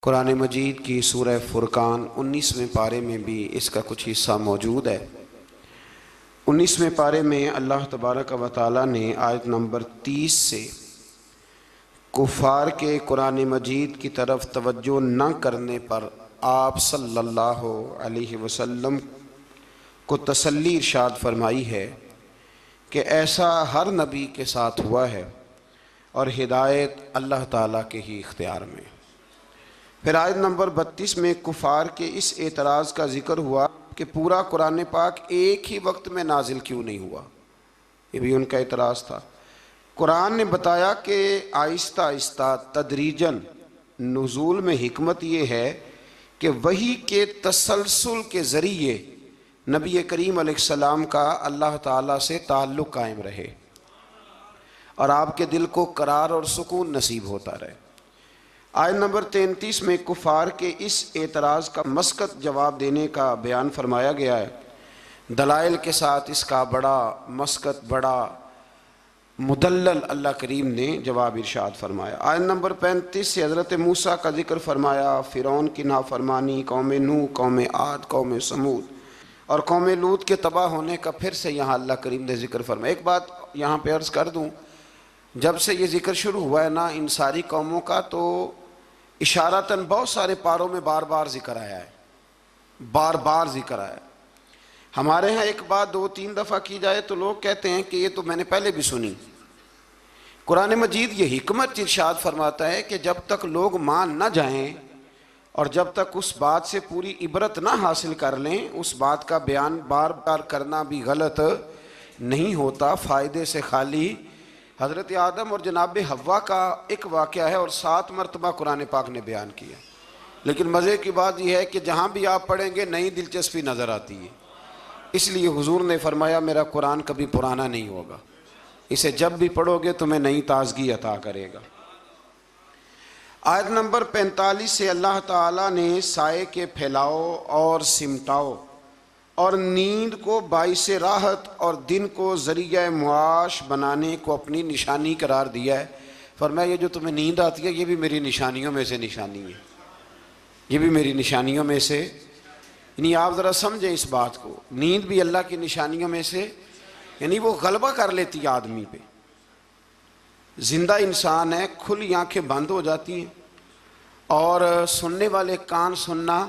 कुरान मजीद की सूरह फुरकान 19वें पारे में भी इसका कुछ हिस्सा मौजूद है। 19वें पारे में अल्लाह तबारक व तआला ने आयत नंबर 30 से कुफ़ार के कुरान मजीद की तरफ तवज्जो न करने पर आप सल्लल्लाहु अलैहि वसल्लम को तसल्ली इरशाद फरमाई है कि ऐसा हर नबी के साथ हुआ है और हिदायत अल्लाह ताला के ही इख्तियार में। फिर आयत नंबर 32 में कुफ़ार के इस एतराज़ का ज़िक्र हुआ कि पूरा कुरान पाक एक ही वक्त में नाजिल क्यों नहीं हुआ। ये भी उनका एतराज़ था। कुरान ने बताया कि आहिस्ता आहिस्ता तदरीजन नुज़ूल में हिकमत ये है कि वही के तसलसल के ज़रिए नबी करीम अलैहिस्सलाम का अल्लाह ताला से ताल्लुक़ कायम रहे और आपके दिल को करार और सुकून नसीब होता रहे। आयत नंबर 33 में कुफ़ार के इस एतराज़ का मस्कत जवाब देने का बयान फरमाया गया है। दलाइल के साथ इसका बड़ा मस्कत, बड़ा मुदल्लल अल्लाह करीम ने जवाब इरशाद फरमाया। आयत नंबर 35 से हज़रत मूसा का जिक्र फरमाया, फ़िरौन की नाफरमानी, कौम नूह, कौम आद, कौम समूद और कौम लूत के तबाह होने का फिर से यहाँ अल्लाह करीम ने जिक्र फरमाया। एक बात यहाँ पे अर्ज़ कर दूँ, जब से ये जिक्र शुरू हुआ है ना इन सारी कौमों का, तो इशारतन बहुत सारे पारों में बार बार जिक्र आया है, बार बार जिक्र आया है। हमारे यहाँ एक बात 2-3 दफ़ा की जाए तो लोग कहते हैं कि ये तो मैंने पहले भी सुनी। कुरान मजीद ये हिकमत इरशाद फरमाता है कि जब तक लोग मान न जाएं और जब तक उस बात से पूरी इबरत ना हासिल कर लें, उस बात का बयान बार बार करना भी गलत नहीं होता। फ़ायदे से खाली हज़रत आदम और जनाब हव्वा का एक वाक़या है और 7 मरतबा कुरान पाक ने बयान किया। लेकिन मज़े की बात यह है कि जहाँ भी आप पढ़ेंगे नई दिलचस्पी नज़र आती है। इसलिए हुजूर ने फरमाया मेरा कुरान कभी पुराना नहीं होगा, इसे जब भी पढ़ोगे तुम्हें नई ताज़गी अता करेगा। आयत नंबर 45 से अल्लाह ताला ने साए के फैलाओ और सिमटाओ और नींद को बाइस राहत और दिन को ज़रिया मुआश बनाने को अपनी निशानी करार दिया है। फरमाया ये जो तुम्हें नींद आती है ये भी मेरी निशानियों में से निशानी है, ये भी मेरी निशानियों में से। यानी आप ज़रा समझें इस बात को, नींद भी अल्लाह की निशानियों में से, यानी वो गलबा कर लेती है आदमी पे। जिंदा इंसान है, खुली आंखें बंद हो जाती हैं और सुनने वाले कान सुनना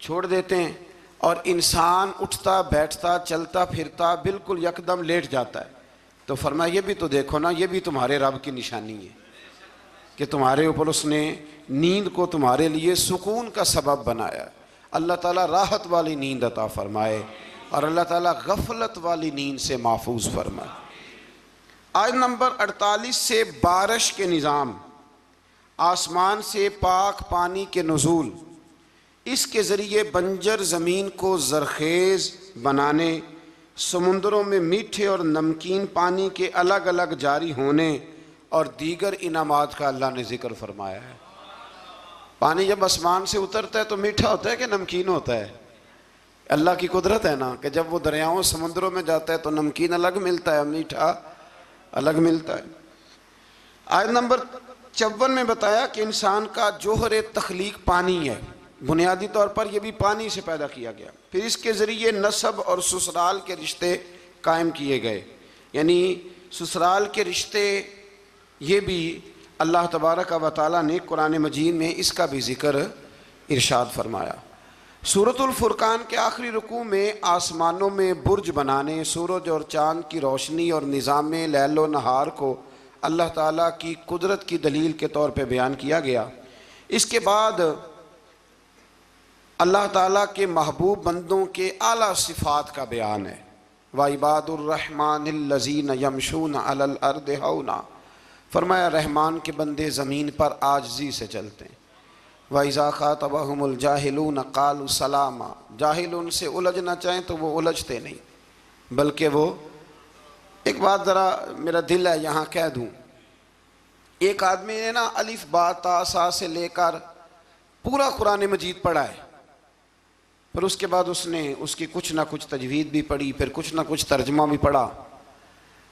छोड़ देते हैं और इंसान उठता बैठता चलता फिरता बिल्कुल यकदम लेट जाता है। तो फरमाया ये भी तो देखो ना, ये भी तुम्हारे रब की निशानी है कि तुम्हारे ऊपर उसने नींद को तुम्हारे लिए सुकून का सबब बनाया। अल्लाह ताला राहत वाली नींद अता फरमाए और अल्लाह ताला गफलत वाली नींद से महफूज फरमाए। आयत नंबर 48 से बारिश के निज़ाम, आसमान से पाक पानी के नुज़ूल, इसके ज़रिए बंजर ज़मीन को ज़रखेज़ बनाने, समुंदरों में मीठे और नमकीन पानी के अलग अलग जारी होने और दीगर इनामात का अल्लाह ने ज़िक्र फरमाया है। पानी जब आसमान से उतरता है तो मीठा होता है कि नमकीन होता है? अल्लाह की कुदरत है ना कि जब वो दरियाओं समुंदरों में जाता है तो नमकीन अलग मिलता है, मीठा अलग मिलता है। आयत नंबर 54 में बताया कि इंसान का जोहर तख्लीक पानी है, बुनियादी तौर पर यह भी पानी से पैदा किया गया। फिर इसके ज़रिए नसब और ससुराल के रिश्ते कायम किए गए, यानी ससुराल के रिश्ते ये भी अल्लाह तबारक व तआला ने कुरान मजीद में इसका भी ज़िक्र इरशाद फरमाया। सूरतुल फुरकान के आखिरी रुकू में आसमानों में बुर्ज बनाने, सूरज और चाँद की रोशनी और निज़ाम लैलो नहार को अल्लाह ताला की कुदरत की दलील के तौर पर बयान किया गया। इसके बाद अल्लाह ताला के महबूब बंदों के आला सिफ़ात का बयान है। व इबादुर्रहमानिल्लज़ीन यमशून अलल अर्द हौना, फरमाया रहमान के बंदे ज़मीन पर आजिज़ी से चलते हैं। व इज़ा ख़ातबहुमुल जाहिलून क़ालू सलामा, जाहिल उनसे उलझना चाहें तो वो उलझते नहीं, बल्कि वो, एक बात ज़रा मेरा दिल है यहाँ कह दूँ, एक आदमी ने ना अलिफ बा ता सा से लेकर पूरा कुरान मजीद पढ़ा है, पर उसके बाद उसने उसकी कुछ ना कुछ तजवीद भी पढ़ी, फिर कुछ ना कुछ तर्जमा भी पढ़ा।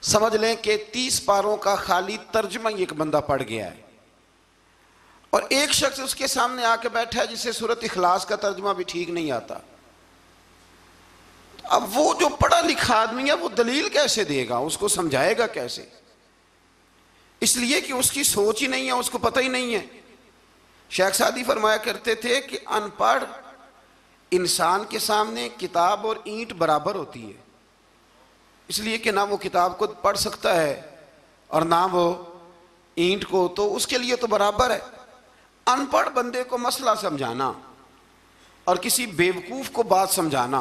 समझ लें कि 30 पारों का खाली तर्जमा ही एक बंदा पढ़ गया है और एक शख्स उसके सामने आके बैठा है जिसे सूरत इखलास का तर्जुमा भी ठीक नहीं आता। अब वो जो पढ़ा लिखा आदमी है वो दलील कैसे देगा, उसको समझाएगा कैसे? इसलिए कि उसकी सोच ही नहीं है, उसको पता ही नहीं है। शेख सादी फरमाया करते थे कि अनपढ़ इंसान के सामने किताब और ईंट बराबर होती है, इसलिए कि ना वो किताब को पढ़ सकता है और ना वो ईंट को, तो उसके लिए तो बराबर है। अनपढ़ बंदे को मसला समझाना और किसी बेवकूफ़ को बात समझाना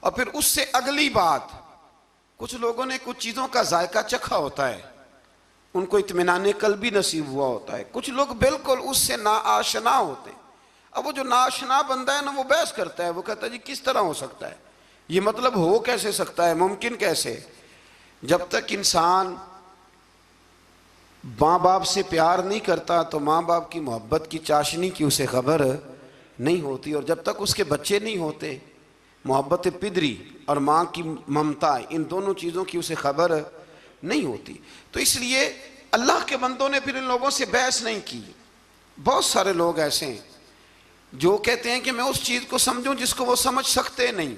और फिर उससे अगली बात, कुछ लोगों ने कुछ चीज़ों का जायका चखा होता है, उनको इत्मीनान कल्बी नसीब हुआ होता है। कुछ लोग बिल्कुल उससे नाआशना होते हैं। अब वो जो नाआशना बंदा है ना, वो बहस करता है, वो कहता है जी किस तरह हो सकता है, ये मतलब हो कैसे सकता है, मुमकिन कैसे? जब तक इंसान माँ बाप से प्यार नहीं करता तो माँ बाप की मोहब्बत की चाशनी की उसे खबर नहीं होती, और जब तक उसके बच्चे नहीं होते मोहब्बत पिदरी और माँ की ममता, इन दोनों चीज़ों की उसे खबर नहीं होती। तो इसलिए अल्लाह के बंदों ने फिर इन लोगों से बहस नहीं की। बहुत सारे लोग ऐसे हैं जो कहते हैं कि मैं उस चीज़ को समझूं जिसको वो समझ सकते नहीं,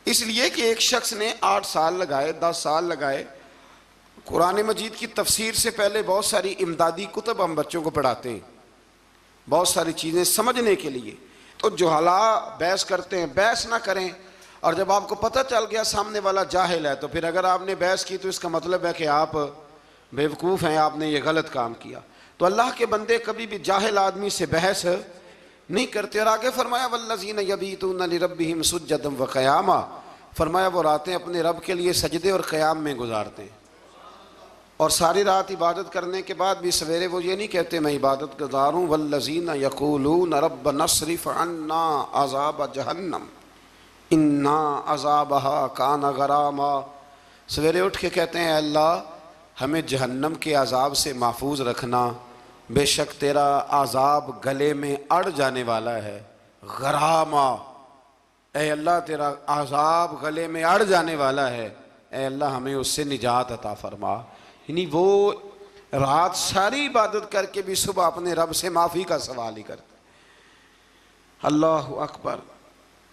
इसलिए कि एक शख्स ने 8 साल लगाए, 10 साल लगाए। कुरान मजीद की तफसीर से पहले बहुत सारी इमदादी कुतब हम बच्चों को पढ़ाते हैं, बहुत सारी चीज़ें समझने के लिए। तो जुहला बहस करते हैं, बहस ना करें। और जब आपको पता चल गया सामने वाला जाहिल है, तो फिर अगर आपने बहस की तो इसका मतलब है कि आप बेवकूफ़ हैं, आपने ये गलत काम किया। तो अल्लाह के बंदे कभी भी जाहिल आदमी से बहस नहीं करते। और आगे फरमाया वल्लज़ीना यबीतूना लिरब्बिहिम सुज्जदन व क़यामा, फरमाया वो रातें अपने रब के लिए सजदे और क़याम में गुजारते हैं। और सारी रात इबादत करने के बाद भी सवेरे वो ये नहीं कहते मैं इबादत गुजारूँ। वल्लज़ीना यक़ूलूना रब्बना अस्रिफ़ अन्ना अज़ाब जहन्नम इन्ना अज़ाबहा काना गरामा, सवेरे उठ के कहते हैं अल्लाह हमें जहन्नम के अज़ाब से महफूज रखना, बेशक तेरा अज़ाब गले में अड़ जाने वाला है। गरामा, ए अल्लाह तेरा अज़ाब गले में अड़ जाने वाला है, ए अल्लाह हमें उससे निजात अता फरमा। यानी वो रात सारी इबादत करके भी सुबह अपने रब से माफ़ी का सवाल ही करते। अल्लाह अकबर।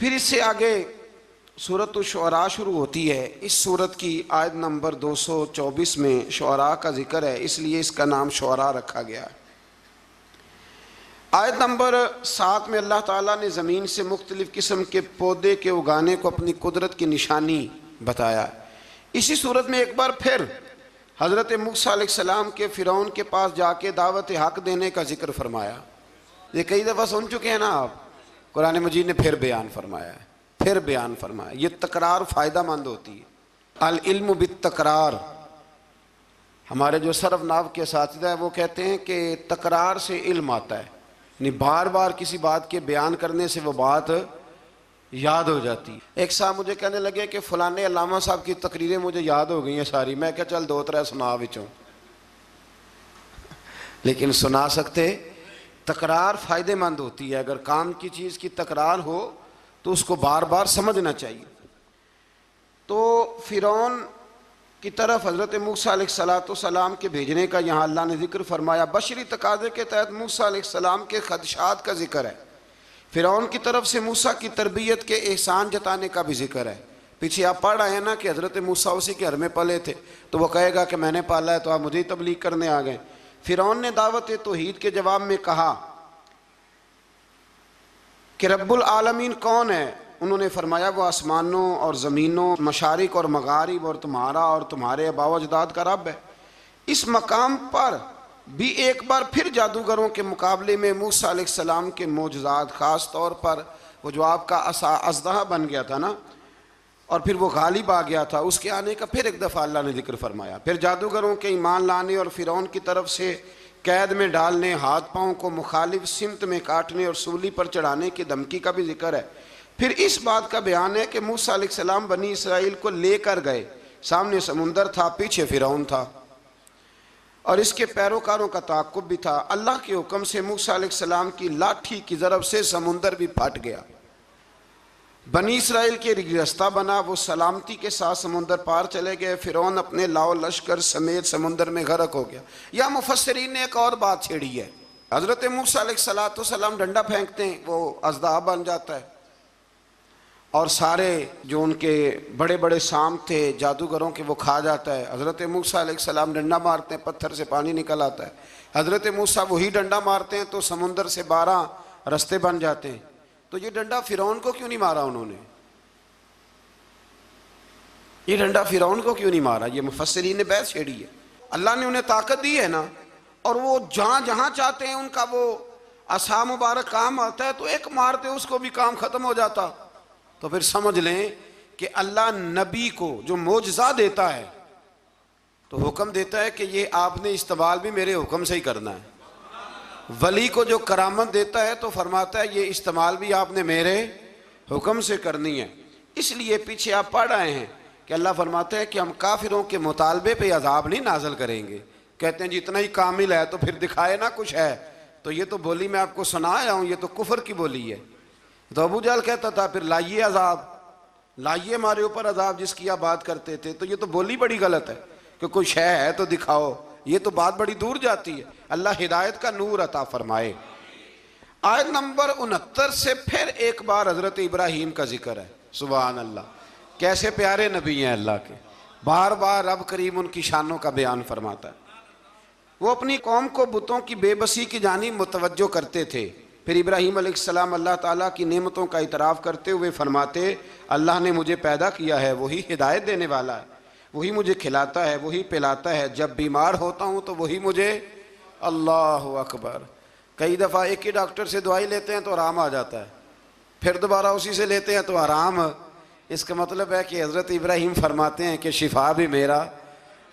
फिर इससे आगे सूरत शुअरा शुरू होती है। इस सूरत की आयत नंबर 224 में शुअरा का जिक्र है, इसलिए इसका नाम शुअरा रखा गया है। आयत नंबर 7 में अल्लाह ताला ने ज़मीन से मुख्तलिफ़ किस्म के पौधे के उगाने को अपनी कुदरत की निशानी बताया। इसी सूरत में एक बार फिर हज़रत मूसा अलैहिस्सलाम के फ़िरौन के पास जाके दावत हक़ देने का जिक्र फरमाया। ये कई दफ़ा सुन चुके हैं ना आप, कुरान मजीद ने फिर बयान फरमाया है, फिर बयान फरमाया। ये तकरार फ़ायदा मंद होती है। अल इल्म बित तकरार, हमारे जो सरफ नाव के साथिदा है वो कहते हैं कि तकरार से इल्म आता है, नहीं बार बार किसी बात के बयान करने से वो बात याद हो जाती। एक साहब मुझे कहने लगे कि फ़लाने अल्लामा साहब की तकरीरें मुझे याद हो गई हैं सारी। मैं क्या चल 2-3 सुना विचों, लेकिन सुना सकते। तकरार फ़ायदेमंद होती है। अगर काम की चीज़ की तकरार हो तो उसको बार बार समझना चाहिए। तो फ़िरौन की तरफ हज़रत मूसा अलैहिस्सलाम के भेजने का यहाँ अल्लाह ने जिक्र फरमाया। बशरी तकाज़े के तहत मूसा अलैहिस्सलाम के खदशात का जिक्र है। फ़िरौन की तरफ से मूसा की तरबियत के एहसान जताने का भी जिक्र है। पीछे आप पढ़ आए ना कि हज़रत मूसा उसी के घर में पले थे, तो वह कहेगा कि मैंने पाला है तो आप मुझे ही तबलीग करने आ गए। फ़िरौन ने दावत तौहीद के जवाब में कहा कि रब्बुल आलमीन कौन है? उन्होंने फरमाया वो आसमानों और ज़मीनों, मशारिक और मगारिब और तुम्हारा और तुम्हारे आबाओ अजदाद का रब है। इस मकाम पर भी एक बार फिर जादूगरों के मुकाबले में मूसा अलैहिस्सलाम के मोजज़ात, ख़ास तौर पर वो जो आपका अज़दहा बन गया था ना और फिर वो गालिब आ गया था, उसके आने का फिर एक दफ़ा अल्लाह ने जिक्र फरमाया। फिर जादूगरों के ईमान लाने और फ़िरौन की तरफ से कैद में डालने, हाथ पाँव को मुखालिफ सिमत में काटने और सूली पर चढ़ाने की धमकी का भी जिक्र है। फिर इस बात का बयान है कि मूसा अलैहिस्सलाम बनी इसराइल को लेकर गए, सामने समुंदर था, पीछे फ़िरौन था और इसके पैरोकारों का ताक़ुब भी था। अल्लाह के हुक्म से मूसा अलैहिस्सलाम की लाठी की ज़रब से समुंदर भी फट गया। बनी इसराइल के रास्ता बना, वो सलामती के साथ समुंदर पार चले गए। फ़िरौन अपने लाओ लश्कर समेत समुंदर में गर्क हो गया। या मुफस्सिरीन ने एक और बात छेड़ी है, हज़रत मूसा अलैहिस्सलाम डंडा फेंकते हैं, वो अज़दाब बन जाता है और सारे जो उनके बड़े बड़े शाम थे जादूगरों के वो खा जाता है। हज़रत मूसा अलैहिस्सलाम डंडा मारते हैं, पत्थर से पानी निकल आता है। हज़रत मूसा वही डंडा मारते हैं तो समुंदर से 12 रास्ते बन जाते हैं। तो ये डंडा फ़िरौन को क्यों नहीं मारा उन्होंने? ये डंडा फ़िरौन को क्यों नहीं मारा? ये मुफस्सिरीन ने बहस छेड़ी है। अल्लाह ने उन्हें ताकत दी है ना, और वो जहाँ जहाँ चाहते हैं उनका वो असा मुबारक काम आता है, तो एक मारते उसको भी काम ख़त्म हो जाता। तो फिर समझ लें कि अल्लाह नबी को जो मोजज़ा देता है तो हुक्म देता है कि ये आपने इस्तेमाल भी मेरे हुक्म से ही करना है। वली को जो करामत देता है तो फरमाता है ये इस्तेमाल भी आपने मेरे हुक्म से करनी है। इसलिए पीछे आप पढ़ रहे हैं कि अल्लाह फरमाते हैं कि हम काफिरों के मुतालबे पे अजाब नहीं नाजल करेंगे। कहते हैं जितना ही कामिल है तो फिर दिखाए ना कुछ है। तो ये तो बोली मैं आपको सुना आया हूँ, ये तो कुफर की बोली है। तो अबू जहल कहता था फिर लाइए अजाब, लाइए हमारे ऊपर अजाब जिसकी आप बात करते थे। तो ये तो बोली बड़ी गलत है कि कोई शय है तो दिखाओ, ये तो बात बड़ी दूर जाती है। अल्लाह हिदायत का नूर अता फरमाए। आयत नंबर 69 से फिर एक बार हजरत इब्राहीम का जिक्र है। सुभान अल्लाह, कैसे प्यारे नबी हैं अल्लाह के। बार बार रब करीम उनकी शानों का बयान फरमाता है। वो अपनी कौम को बुतों की बेबसी की जानिब मुतवज्जो करते थे। फिर इब्राहीम अलैहिस्सलाम अल्लाह ताला की नेमतों का इतराफ़ करते हुए फरमाते, अल्लाह ने मुझे पैदा किया है, वही हिदायत देने वाला है, वही मुझे खिलाता है, वही पिलाता है। जब बीमार होता हूँ तो वही मुझे, अल्लाह अकबर, कई दफ़ा एक ही डॉक्टर से दवाई लेते हैं तो आराम आ जाता है, फिर दोबारा उसी से लेते हैं तो आराम। इसका मतलब है कि हज़रत इब्राहीम फरमाते हैं कि शिफा भी मेरा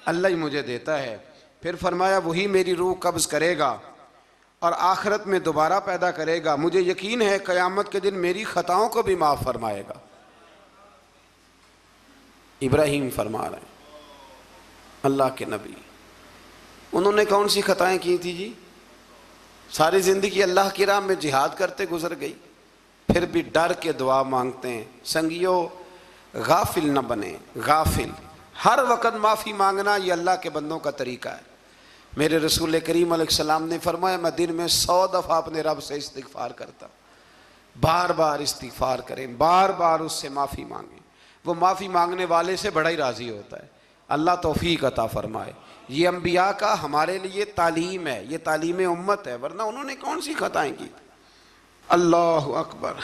अल्लाह ही मुझे देता है। फिर फरमाया वही मेरी रूह कब्ज़ करेगा और आखिरत में दोबारा पैदा करेगा। मुझे यकीन है क़यामत के दिन मेरी ख़ताओं को भी माफ़ फरमाएगा। इब्राहीम फरमा रहे हैं अल्लाह के नबी। उन्होंने कौन सी ख़ताएँ की थी जी? सारी ज़िंदगी अल्लाह की राह में जिहाद करते गुजर गई, फिर भी डर के दुआ मांगते हैं। संगियो गाफिल न बने, गाफिल हर वक़्त माफ़ी मांगना ये अल्लाह के बंदों का तरीका है। मेरे रसूल करीम अलैहिस्सलाम ने फरमाया मैं दिन में 100 दफ़ा अपने रब से इस्तिग़फ़ार करता। बार बार इस्तिग़फ़ार करें, बार बार उससे माफ़ी मांगें। वो माफ़ी मांगने वाले से बड़ा ही राज़ी होता है। अल्लाह तौफ़ीक़ अता फ़रमाए। ये अम्बिया का हमारे लिए तालीम है, ये तालीम उम्मत है, वरना उन्होंने कौन सी ख़ताएँ की। अल्लाह अकबर।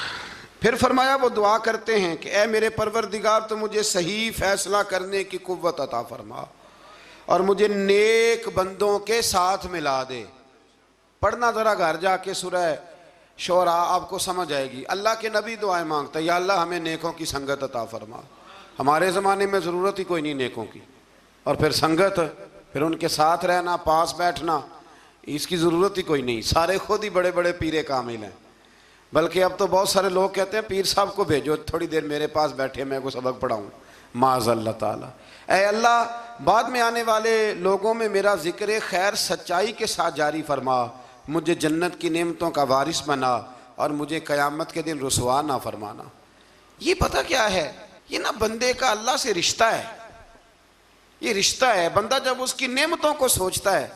फिर फरमाया वो दुआ करते हैं कि ए मेरे परवरदिगार तो मुझे सही फ़ैसला करने की कुव्वत अता फ़रमा और मुझे नेक बंदों के साथ मिला दे। पढ़ना ज़रा घर जाके सूरह शोरा, आपको समझ आएगी। अल्लाह के नबी दुआएं मांगता है, या अल्लाह हमें नेकों की संगत अता फरमा। हमारे ज़माने में ज़रूरत ही कोई नहीं नेकों की, और फिर संगत, फिर उनके साथ रहना, पास बैठना, इसकी ज़रूरत ही कोई नहीं। सारे खुद ही बड़े बड़े पीरे कामिल हैं। बल्कि अब तो बहुत सारे लोग कहते हैं पीर साहब को भेजो थोड़ी देर मेरे पास बैठे, मैं को सबक पढ़ाऊँ। माज़अल्लाह ताला। ऐ अल्लाह बाद में आने वाले लोगों में मेरा ज़िक्र खैर सच्चाई के साथ जारी फरमा, मुझे जन्नत की नेमतों का वारिस बना और मुझे क़यामत के दिन रुसवा ना फरमाना। ये पता क्या है, ये ना बंदे का अल्लाह से रिश्ता है। ये रिश्ता है, बंदा जब उसकी नेमतों को सोचता है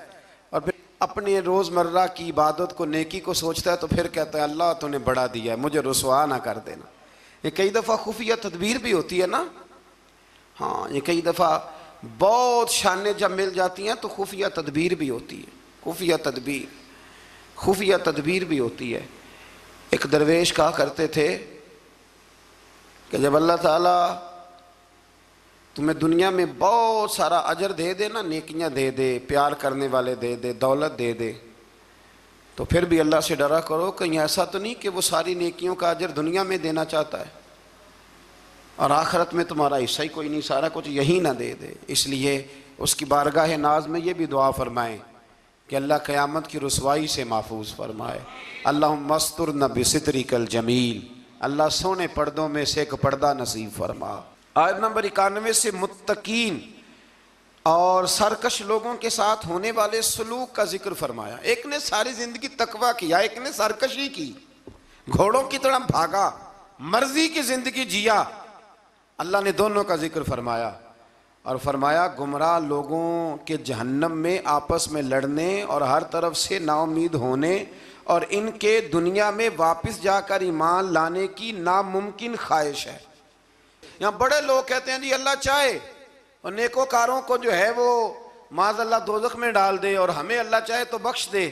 और फिर अपने रोज़मर्रा की इबादत को, नेकी को सोचता है, तो फिर कहता है अल्लाह तूने बड़ा दिया है, मुझे रुसवा ना कर देना। ये कई दफ़ा खुफिया तदबीर भी होती है ना। हाँ, ये कई दफ़ा बहुत शानें जब मिल जाती हैं तो खुफिया तदबीर भी होती है। खुफिया तदबीर भी होती है। एक दरवेश कहा करते थे कि जब अल्लाह ताला तुम्हें दुनिया में बहुत सारा अजर दे दे ना, नेकियां दे दे, प्यार करने वाले दे दे, दौलत दे दे, तो फिर भी अल्लाह से डरा करो कहीं ऐसा तो नहीं कि वो सारी नेकियों का अजर दुनिया में देना चाहता है और आखिरत में तुम्हारा हिस्सा ही कोई नहीं, सारा कुछ यही ना दे दे। इसलिए उसकी बारगाह नाज में ये भी दुआ फरमाएं कि अल्लाह क़यामत की रुसवाई से महफूज फरमाए। अल्लाहुम्मा मस्तुरना बिसित्रिकल जमील, अल्लाह सोने पर्दों में से एक पर्दा नसीब फरमा। आयत नंबर 91 से मुत्तकीन और सरकश लोगों के साथ होने वाले सलूक का जिक्र फरमाया। एक ने सारी जिंदगी तकवा किया, एक ने सरकशी की, घोड़ों की तरह भागा, मर्जी की जिंदगी जिया। अल्लाह ने दोनों का जिक्र फरमाया। और फरमाया गुमराह लोगों के जहन्नम में आपस में लड़ने और हर तरफ से नाउम्मीद होने और इनके दुनिया में वापस जाकर ईमान लाने की नामुमकिन ख्वाहिश है। यहाँ बड़े लोग कहते हैं जी अल्लाह चाहे और नेकोकारों को जो है वो माज़अल्लाह दोज़ख में डाल दे और हमें अल्लाह चाहे तो बख्श दे।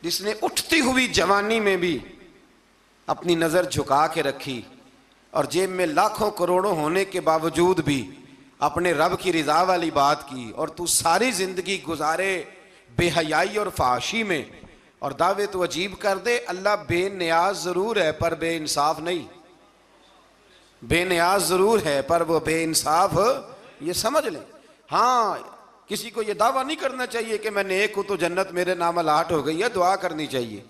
जिसने उठती हुई जवानी में भी अपनी नज़र झुका के रखी और जेब में लाखों करोड़ों होने के बावजूद भी अपने रब की रिजा वाली बात की और तू सारी जिंदगी गुजारे बेहयाई और फाशी में और दावे तो अजीब कर दे। अल्लाह बेनियाज जरूर है पर बेइंसाफ नहीं, बेनियाज जरूर है पर वो बेइंसाफ, ये समझ लें। हाँ, किसी को ये दावा नहीं करना चाहिए कि मैं नेक हूं तो जन्नत मेरे नाम अलाट हो गई है, दुआ करनी चाहिए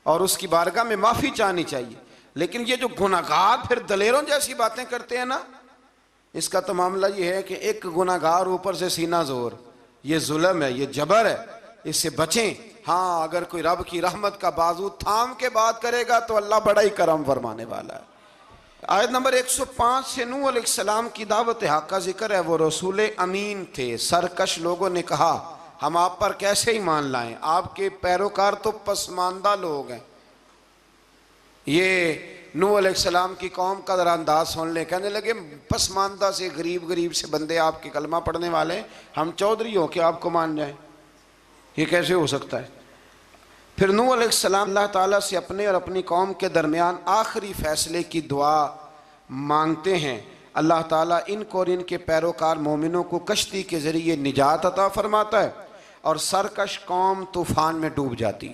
और उसकी बारगाह में माफ़ी चाहनी चाहिए। लेकिन ये जो गुनाहगार फिर दलेरों जैसी बातें करते हैं ना, इसका तो मामला ये है कि एक गुनाहगार ऊपर से सीना जोर, ये जुल्म है, ये जबर है, इससे बचें। हाँ, अगर कोई रब की रहमत का बाजू थाम के बात करेगा तो अल्लाह बड़ा ही करम फरमाने वाला है। आयत नंबर 105 से नूह अलैहिस्सलाम की दावत हक का जिक्र है। वो रसूल अमीन थे। सरकश लोगों ने कहा हम आप पर कैसे ईमान लाएं, आपके पैरोकार तो पसमानदा लोग हैं। ये नूह अलैहिस्सलाम की कौम का जरा अंदाज सुन ले। कहने लगे पसमानदा से गरीब गरीब से बंदे आपके कलमा पढ़ने वाले, हम चौधरी हो के आपको मान जाएं, ये कैसे हो सकता है। फिर नूह अलैहिस्सलाम अल्लाह ताला से अपने और अपनी कौम के दरमियान आखिरी फैसले की दुआ मांगते हैं। अल्लाह ताला इनको और इनके पैरोकार मोमिनों को कश्ती के ज़रिए निजात अता फरमाता है और सरकश कौम तूफ़ान में डूब जाती।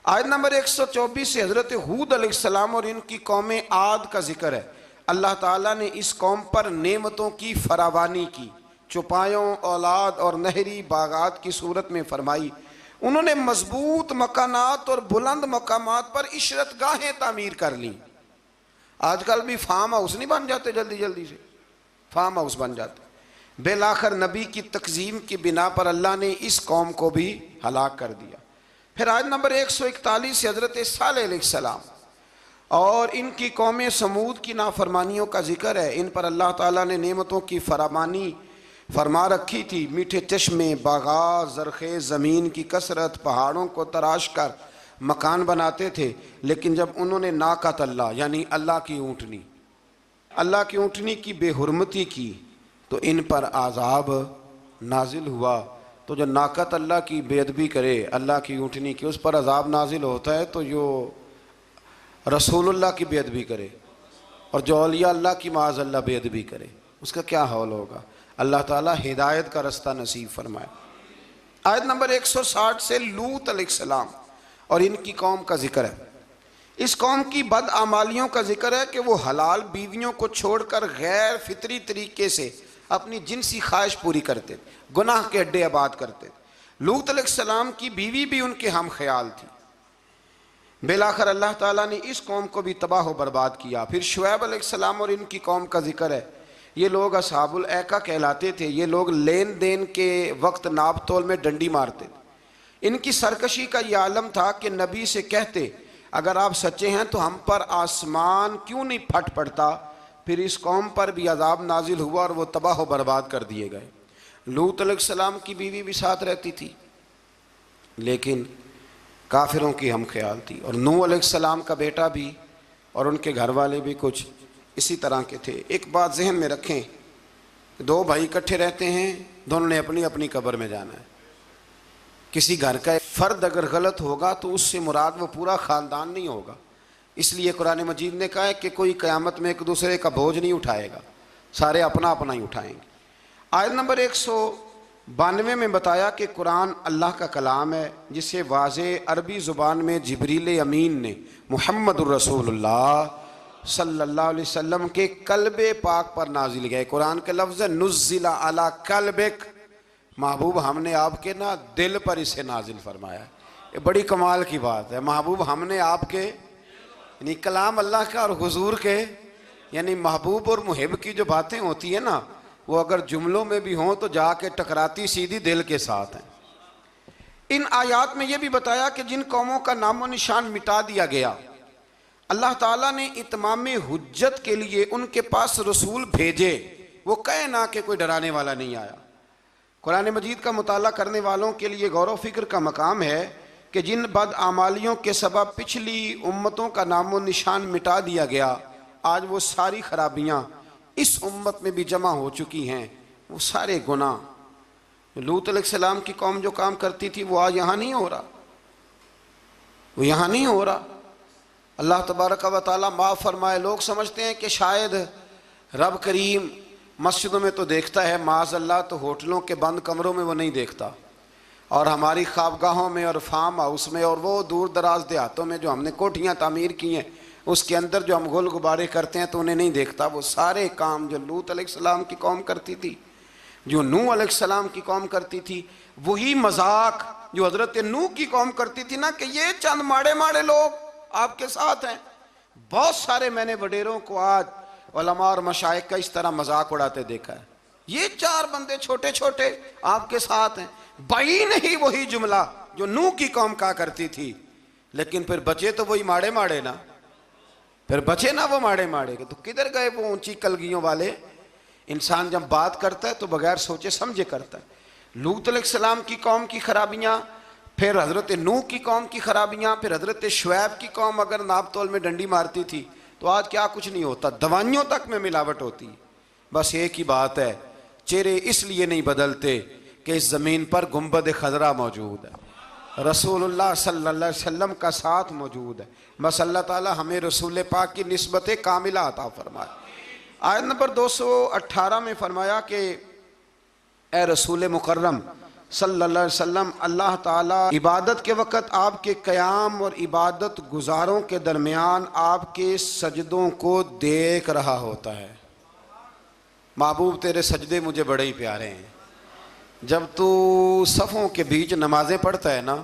आयत नंबर 124 से हज़रत हूद अलैहिस्सलाम और इनकी कौम आद का जिक्र है। अल्लाह ताला ने इस कौम पर नेमतों की फरावानी की, चुपायों, औलाद और नहरी बागात की सूरत में फरमाई। उन्होंने मजबूत मकानात और बुलंद मकामात पर इशरत गाहें तामीर कर ली। आजकल भी फार्म हाउस नहीं बन जाते, जल्दी जल्दी से फार्म हाउस बन जाते। बेलाखर नबी की तकजीम की बिना पर अल्लाह ने इस कौम को भी हलाक कर दिया। फिर आयत नंबर 141 से हज़रत सालेह अलैहिस्सलाम और इनकी कौम समूद की नाफरमानियों का जिक्र है। इन पर अल्लाह ताला ने नेमतों की फरामानी फरमा रखी थी। मीठे चश्मे, बागात, ज़रख़ेज़ ज़मीन की कसरत, पहाड़ों को तराश कर मकान बनाते थे। लेकिन जब उन्होंने नाकत अल्लाह यानी अल्लाह की ऊँटनी की बेहुरमती की तो इन पर आज़ाब नाजिल हुआ। तो जो नाकत अल्लाह की बेअदबी करे, अल्लाह की ऊँटनी की, उस पर अज़ाब नाजिल होता है। तो जो रसूलुल्लाह की बेअदबी करे और जो औलिया अल्लाह की माज़ अल्लाह बेअदबी करे, उसका क्या हौल होगा। अल्लाह ताला हिदायत का रास्ता नसीब फरमाए। आयत नंबर 160 से लूत अलैहिस्सलाम और इनकी कौम का जिक्र है। इस कौम की बदआमालियों का जिक्र है कि वो हलाल बीवियों को छोड़कर गैर फितरी तरीके से अपनी जिनसी ख्वाहिश पूरी करते, गुनाह के अड्डे आबाद करते। लूत अलैहिस्सलाम की बीवी भी उनके हम ख्याल थी। बेलाखर अल्लाह ताला ने इस कौम को भी तबाह व बर्बाद किया। फिर शुएब अलैहिस्सलाम और इनकी कौम का जिक्र है। ये लोग असहाबुल ऐका कहलाते थे। ये लोग लेन देन के वक्त नाप तोल में डंडी मारते थे। इनकी सरकशी का यह आलम था कि नबी से कहते अगर आप सच्चे हैं तो हम पर आसमान क्यों नहीं फट पड़ता। फिर इस कौम पर भी अजाब नाजिल हुआ और वो तबाह व बर्बाद कर दिए गए। लूत अलैहिस्सलाम की बीवी भी साथ रहती थी लेकिन काफिरों की हम ख्याल थी। और नूह अलैहिस्सलाम का बेटा भी और उनके घर वाले भी कुछ इसी तरह के थे। एक बात जहन में रखें, दो भाई इकट्ठे रहते हैं, दोनों ने अपनी अपनी कब्र में जाना है। किसी घर का एक फ़र्द अगर गलत होगा तो उससे मुराद वो पूरा ख़ानदान नहीं होगा। इसलिए कुरान मजीद ने कहा है कि कोई क़यामत में एक दूसरे का बोझ नहीं उठाएगा, सारे अपना अपना ही उठाएंगे। आयत नंबर 192 में बताया कि कुरान अल्लाह का कलाम है जिसे वाज़े अरबी ज़ुबान में जिब्रील अमीन ने मुहम्मदुर रसूलुल्लाह सल्लल्लाहु अलैहि वसल्लम के कल्बे पाक पर नाजिल गए। कुरान के लफ्ज़ नुज़्ज़िला अला कल्बिक, महबूब हमने आपके ना दिल पर इसे नाजिल फरमाया। ये बड़ी कमाल की बात है। महबूब हमने आपके यानी कलाम अल्लाह का और हुजूर के यानी महबूब और मुहिब की जो बातें होती है ना, वो अगर जुमलों में भी हों तो जाके टकराती सीधी दिल के साथ हैं। इन आयात में यह भी बताया कि जिन कौमों का नामो निशान मिटा दिया गया, अल्लाह ताला ने इत्माम हुज्जत के लिए उनके पास रसूल भेजे। वो कहे ना कि कोई डराने वाला नहीं आया। कुरान मजीद का मुताला करने वालों के लिए गौर व फिक्र का मकाम है कि जिन बदआमालियों के सबब पिछली उम्मतों का नामो निशान मिटा दिया गया, आज वो सारी खराबियाँ इस उम्मत में भी जमा हो चुकी हैं। वो सारे गुनाह लूत अलैहिस्सलाम की कौम जो काम करती थी वो आज यहाँ नहीं हो रहा, वो यहाँ नहीं हो रहा। अल्लाह तबारक व तआला माफ़ फरमाए। लोग समझते हैं कि शायद रब करीम मस्जिदों में तो देखता है, माज़अल्लाह तो होटलों के बंद कमरों में वो नहीं देखता, और हमारी ख्वाबगाहों में और फार्म हाउस में और वो दूर दराज देहातों में जो हमने कोठियाँ तामीर की हैं उसके अंदर जो हम गुल गुबारे करते हैं तो उन्हें नहीं देखता। वो सारे काम जो लूत अलैहिस्सलाम की कौम करती थी, जो नूह अलैहिस्सलाम की कौम करती थी, वही मजाक जो हजरत नूह की कौम करती थी ना, कि ये चंद माड़े माड़े लोग आपके साथ हैं। बहुत सारे मैंने वडेरों को आज उलमा और मशाइख का इस तरह मजाक उड़ाते देखा है। ये 4 बंदे छोटे छोटे आपके साथ हैं। भाई नहीं वही जुमला जो नूह की कौम कहा करती थी, लेकिन फिर बचे तो वही माड़े माड़े ना, फिर बचे ना वो माड़े माड़े के। तो किधर गए वो ऊंची कलगियों वाले? इंसान जब बात करता है तो बगैर सोचे समझे करता है। लूत अलैहिस्सलाम की कौम की खराबियाँ, फिर हज़रत नूह की कौम की खराबियाँ, फिर हज़रत शुएब की कौम अगर नाप तोल में डंडी मारती थी तो आज क्या कुछ नहीं होता, दवाइयों तक में मिलावट होती। बस एक ही बात है, चेहरे इसलिए नहीं बदलते कि इस ज़मीन पर गुंबद खजरा मौजूद है, रसूलुल्लाह सल्लल्लाहु अलैहि वसल्लम का साथ मौजूद है। बस अल्लाह ताला हमें रसूल पाक की निस्बत कामिला अता फरमाए। आयत नंबर 218 में फरमाया कि ए रसूल मुकर्रम सल्लल्लाहु अलैहि वसल्लम, अल्लाह ताला इबादत के वक़्त आपके क़याम और इबादत गुजारों के दरमियान आपके सजदों को देख रहा होता है। महबूब तेरे सजदे मुझे बड़े ही प्यारे हैं। जब तू सफ़ों के बीच नमाज़ें पढ़ता है ना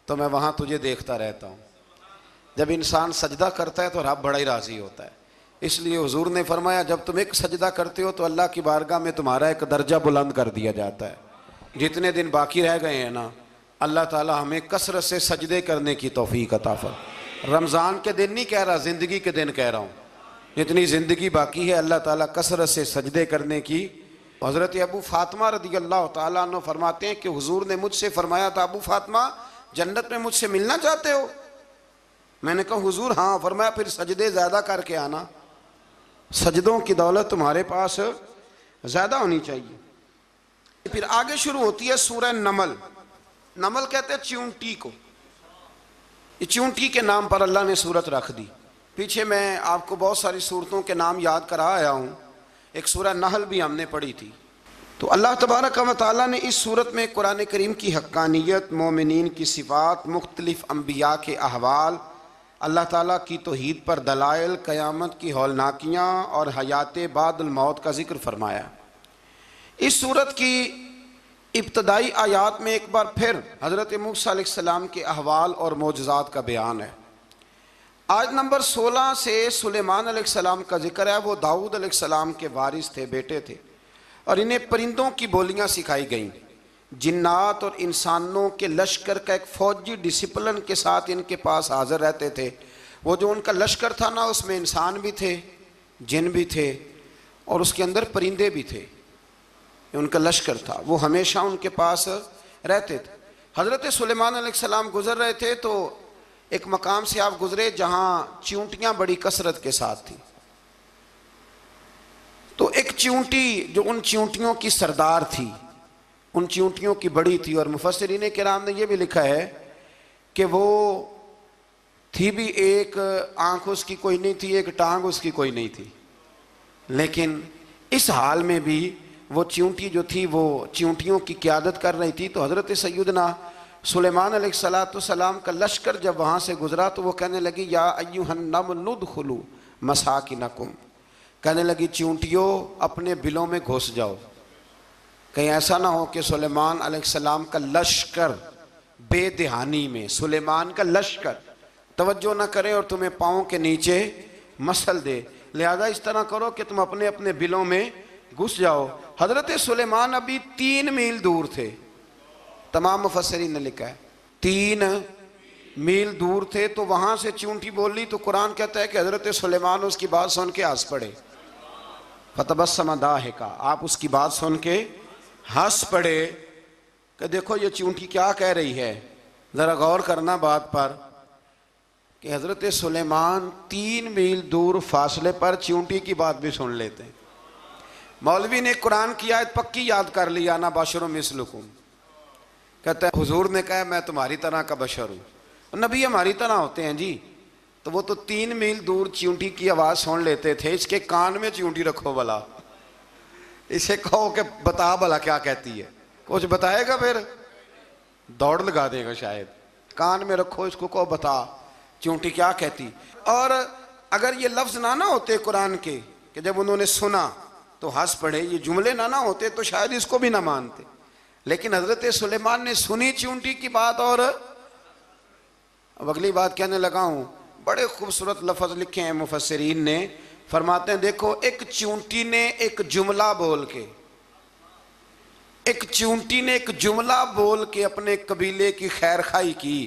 तो मैं वहाँ तुझे देखता रहता हूँ। जब इंसान सजदा करता है तो रब बड़ा ही राज़ी होता है। इसलिए हुजूर ने फरमाया, जब तुम एक सजदा करते हो तो अल्लाह की बारगाह में तुम्हारा एक दर्जा बुलंद कर दिया जाता है। जितने दिन बाकी रह गए हैं ना, अल्लाह ताला हमें कसरत से सजदे करने की तौफीक अता फरमाए। रमज़ान के दिन नहीं कह रहा, ज़िंदगी के दिन कह रहा हूँ। जितनी ज़िंदगी बाकी है अल्लाह ताला कसरत से सजदे करने की। हज़रत अबू फातिमा रज़ी अल्लाह ताला अन्हु फरमाते हैं कि हुजूर ने मुझसे फरमाया था, अबू फातिमा जन्नत में मुझसे मिलना चाहते हो? मैंने कहा हुजूर हाँ। फरमाया फिर सजदे ज़्यादा करके आना, सजदों की दौलत तुम्हारे पास ज़्यादा होनी चाहिए। फिर आगे शुरू होती है सूरह नमल। नमल कहते हैं चींटी को। ये चींटी के नाम पर अल्लाह ने सूरत रख दी। पीछे मैं आपको बहुत सारी सूरतों के नाम याद करा आया हूँ। एक सूरह नहल भी हमने पढ़ी थी। तो अल्लाह तबारक व तआला ने इस सूरत में कुरान करीम की हक्कानियत, मोमिनीन की सिफ़ात, मुख्तलिफ़ अम्बिया के अहवाल, अल्लाह ताला की तौहीद पर दलाइल, क़यामत की हौलनाकियाँ और हयात बादल मौत का ज़िक्र फरमाया। इस सूरत की इब्तदाई आयात में एक बार फिर हज़रत मूसा अलैहिस्सलाम के अहवाल और मोजज़ात का बयान है। आयत नंबर 16 से सुलेमान अलैहिस्सलाम का जिक्र है। वो दाऊद अलैहिस्सलाम के वारिस थे, बेटे थे, और इन्हें परिंदों की बोलियां सिखाई गईं। जिन्नात और इंसानों के लश्कर का एक फ़ौजी डिसिप्लिन के साथ इनके पास हाज़िर रहते थे। वो जो उनका लश्कर था ना, उसमें इंसान भी थे, जिन भी थे, और उसके अंदर परिंदे भी थे। उनका लश्कर था, वो हमेशा उनके पास रहते थे। हज़रत सुलेमान अलैहिस्सलाम गुज़र रहे थे तो एक मकाम से आप गुज़रे जहाँ चींटियाँ बड़ी कसरत के साथ थी। तो एक चींटी जो उन चींटियों की सरदार थी, उन चींटियों की बड़ी थी, और मुफस्सिरीन किराम ने यह भी लिखा है कि वो थी भी, एक आँख उसकी कोई नहीं थी, एक टांग उसकी कोई नहीं थी, लेकिन इस हाल में भी वो चींटी जो थी वो चींटियों की क़यादत कर रही थी। तो हज़रत सैयदना सुलेमान अलैहिस्सलाम का लश्कर जब वहाँ से गुज़रा तो वो कहने लगी, या अय्युहन नमल उदखुलू मसाकिनकुम, कहने लगी चींटियों अपने बिलों में घुस जाओ। कहीं ऐसा ना हो कि सुलेमान अलैहिस्सलाम का लश्कर बेदहानी में, सुलेमान का लश्कर तवज्जो ना करे और तुम्हें पाँव के नीचे मसल दे। लिहाजा इस तरह करो कि तुम अपने अपने बिलों में घुस जाओ। हज़रत सुलेमान अभी 3 मील दूर थे। तमाम मुफस्सिरीन ने लिखा है 3 मील दूर थे। तो वहाँ से चींटी बोली तो कुरान कहता है कि हज़रत सुलेमान उसकी बात सुन के हंस पड़े। फतबस्सम दाहिका, आप उसकी बात सुन के हंस पड़े कि देखो ये चूंटी क्या कह रही है, ज़रा गौर करना बात पर कि हज़रत सुलेमान 3 मील दूर फासले पर चूंटी की बात भी सुन लेते हैं। मौलवी ने कुरान की आयत पक्की याद कर लिया, अना बशरुम मिसलुकुम, कहते हैं हुजूर ने कहा मैं तुम्हारी तरह का बशर हूँ। नबी हमारी तरह होते हैं जी, तो वो तो 3 मील दूर चींटी की आवाज़ सुन लेते थे। इसके कान में चींटी रखो भला, इसे कहो कि बता भला क्या कहती है, कुछ बताएगा फिर दौड़ लगा देगा शायद। कान में रखो इसको, कहो बता चींटी क्या कहती। और अगर ये लफ्ज़ ना होते कुरान के कि जब उन्होंने सुना तो हंस पड़े, ये जुमले ना होते तो शायद इसको भी ना मानते। लेकिन हज़रत सुलेमान ने सुनी चींटी की बात। और अब अगली बात कहने लगा हूँ, बड़े खूबसूरत लफ्ज़ लिखे हैं मुफस्सिरीन ने, फरमाते हैं देखो एक चींटी ने एक जुमला बोल के, एक चींटी ने एक जुमला बोल के अपने कबीले की खैर खाई की,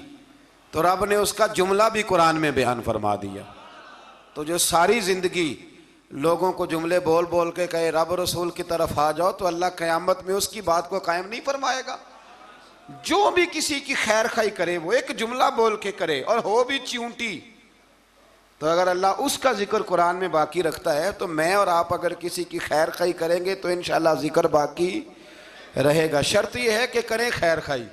तो रब ने उसका जुमला भी कुरान में बयान फरमा दिया। तो जो सारी ज़िंदगी लोगों को जुमले बोल बोल के कहे रब रसूल की तरफ आ जाओ, तो अल्लाह क़यामत में उसकी बात को कायम नहीं फरमाएगा। जो भी किसी की खैर खाई करे वो एक जुमला बोल के करे, और हो भी चींटी, तो अगर अल्लाह उसका जिक्र कुरान में बाकी रखता है, तो मैं और आप अगर किसी की खैर खाई करेंगे तो इंशाल्लाह जिक्र बाकी रहेगा। शर्त यह है कि करें खैर खाई,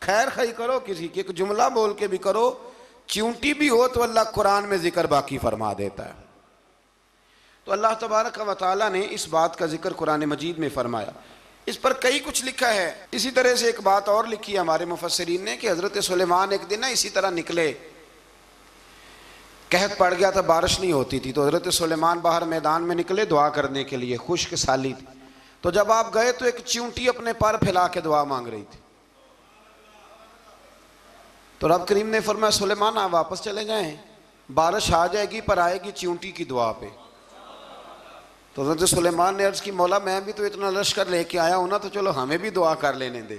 खैर खाई करो किसी की, एक जुमला बोल के भी करो, चींटी भी हो तो अल्लाह कुरान में जिक्र बाकी फरमा देता है। तो अल्लाह तबारक व तआला ने इस बात का जिक्र कुरान मजीद में फरमाया। इस पर कई कुछ लिखा है। इसी तरह से एक बात और लिखी है हमारे मुफस्सिरीन ने कि हज़रत सुलेमान एक दिन ना इसी तरह निकले, कहत पड़ गया था, बारिश नहीं होती थी, तो हज़रत सुलेमान बाहर मैदान में निकले दुआ करने के लिए, खुश्क साली थी। तो जब आप गए तो एक चींटी अपने पर फैला के दुआ मांग रही थी। तो रब करीम ने फरमाया सुलेमान आप वापस चले जाएं, बारिश आ जाएगी पर आएगी चींटी की दुआ पे। तो हज़रत सुलेमान ने अर्ज़ की मौला मैं भी तो इतना लश्कर लेके आया हूँ ना, तो चलो हमें भी दुआ कर लेने दे,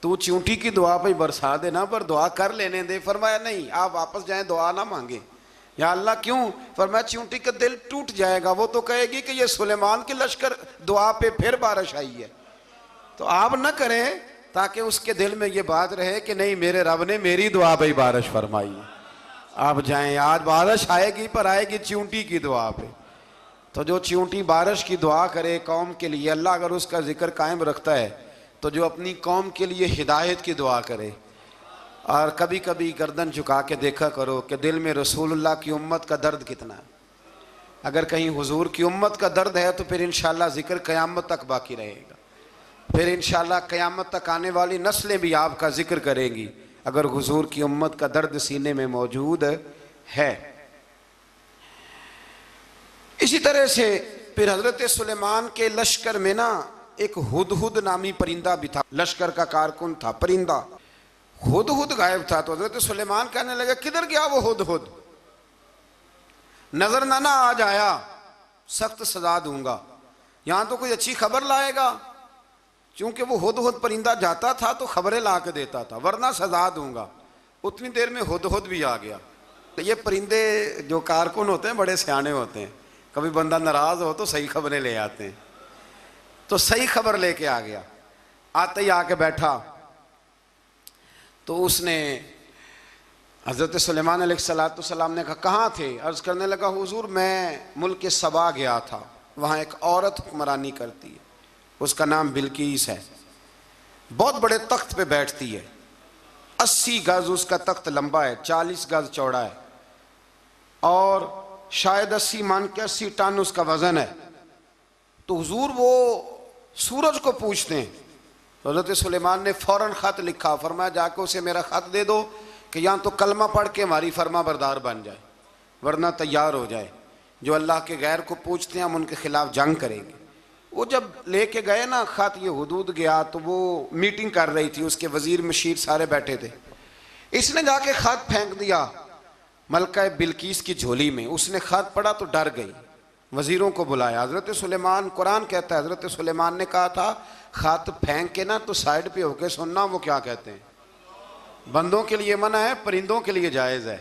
तू चींटी की दुआ पे बरसा देना पर दुआ कर लेने दे। फरमाया नहीं आप वापस जाएं, दुआ ना मांगे। या अल्लाह क्यों? फरमाया चींटी का दिल टूट जाएगा, वो तो कहेगी कि ये सुलेमान के लश्कर दुआ पे फिर बारिश आई है। तो आप ना करें ताकि उसके दिल में ये बात रहे कि नहीं मेरे रब ने मेरी दुआ पे बारिश फरमाई है। आप जाएं, आज बारिश आएगी पर आएगी चींटी की दुआ पे। तो जो चींटी बारिश की दुआ करे कौम के लिए, अल्लाह अगर उसका जिक्र कायम रखता है, तो जो अपनी कौम के लिए हिदायत की दुआ करे। और कभी कभी गर्दन झुका के देखा करो कि दिल में रसूलुल्लाह की उम्मत का दर्द कितना है। अगर कहीं हुजूर की उम्मत का दर्द है तो फिर इंशाअल्लाह जिक्र क़यामत तक बाकी रहेगा। फिर इंशाअल्लाह क़यामत तक आने वाली नस्लें भी आपका जिक्र करेंगी अगर हुजूर की उम्मत का दर्द सीने में मौजूद है। इसी तरह से फिर हज़रत सुलेमान के लश्कर में ना एक हुदहुद नामी परिंदा भी था, लश्कर का कारकुन था परिंदा। हुदहुद गायब था। तो हज़रत सुलेमान कहने लगे किधर गया वो हुदहुद, नजर ना आ जाया सख्त सजा दूंगा। यहां तो कोई अच्छी खबर लाएगा, क्योंकि वो हुदहुद परिंदा जाता था तो खबरें ला के देता था, वरना सजा दूंगा। उतनी देर में हुदहुद भी आ गया। तो ये परिंदे जो कारकुन होते हैं बड़े सियाने होते हैं, कभी बंदा नाराज हो तो सही खबरें ले आते हैं। तो सही खबर लेके आ गया। आते ही आके बैठा तो उसने हज़रत सुलेमान अलैहिस्सलाम ने कहा कहाँ थे? अर्ज़ करने लगा हुजूर मैं मुल्क सबा गया था, वहाँ एक औरत हुक्मरानी करती है, उसका नाम बिल्कीस है, बहुत बड़े तख्त पे बैठती है, 80 गज उसका तख्त लंबा है, 40 गज चौड़ा है, और शायद 80 मान के 80 टन उसका वजन है। तो हुजूर वो सूरज को पूछते हैं। तो हज़रत सुलेमान ने फ़ौरन ख़त लिखा, फरमाया जाके उसे मेरा ख़त दे दो कि यहाँ तो कलमा पढ़ के हमारी फरमा बरदार बन जाए, वरना तैयार हो जाए। जो अल्लाह के गैर को पूछते हैं हम उनके खिलाफ जंग करेंगे। वो जब लेके गए ना ख़त, ये हुदूद गया तो वो मीटिंग कर रही थी, उसके वज़ीर मशीर सारे बैठे थे। इसने जाके ख़त फेंक दिया मलका बिल्कीस की झोली में। उसने ख़त पढ़ा तो डर गई, वज़ीरों को बुलाया। हज़रत सुलेमान, कुरान कहता है हज़रत सुलेमान ने कहा था ख़त फेंक के ना तो साइड पे होके सुनना वो क्या कहते हैं। बंदों के लिए मना है, परिंदों के लिए जायज़ है।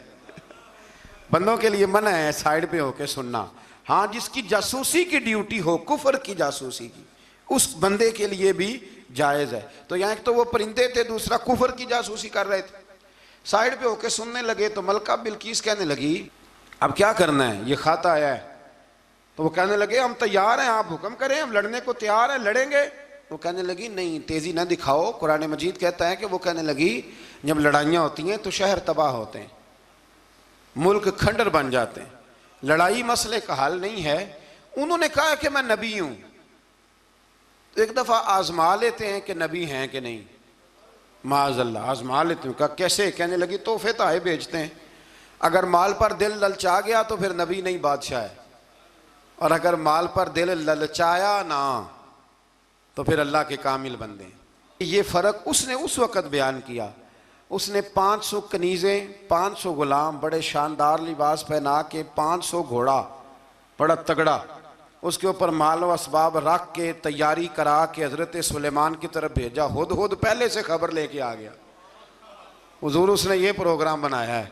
बंदों के लिए मना है साइड पे होके सुनना। हाँ, जिसकी जासूसी की ड्यूटी हो, कुफर की जासूसी की, उस बंदे के लिए भी जायज़ है। तो यहाँ एक तो वो परिंदे थे, दूसरा कुफर की जासूसी कर रहे थे। साइड पे होके सुनने लगे तो मलका बिल्कीस कहने लगी अब क्या करना है, ये खाता आया है। तो वो कहने लगे हम तैयार हैं, आप हुक्म करें, हम लड़ने को तैयार हैं, लड़ेंगे। वो कहने लगी नहीं, तेजी ना दिखाओ। कुरान मजीद कहता है कि वो कहने लगी जब लड़ाइयाँ होती हैं तो शहर तबाह होते हैं, मुल्क खंडर बन जाते हैं, लड़ाई मसले का हल नहीं है। उन्होंने कहा कि मैं नबी हूं, तो एक दफा आजमा लेते हैं कि नबी हैं कि नहीं, माज़अल्लाह आजमा लेते हैं। कहा कैसे? कहने लगी तोहफे तो आए भेजते हैं, अगर माल पर दिल ललचा गया तो फिर नबी नहीं बादशाह है, और अगर माल पर दिल ललचाया ना तो फिर अल्लाह के कामिल बंदे। ये फ़र्क उसने उस वक़्त बयान किया। उसने 500 कनीज़ें, 500 गुलाम, बड़े शानदार लिबास पहना के, 500 घोड़ा बड़ा तगड़ा, उसके ऊपर माल व असबाब रख के तैयारी करा के हज़रत सुलेमान की तरफ भेजा। हुद पहले से खबर लेके आ गया, हुजूर उसने ये प्रोग्राम बनाया है।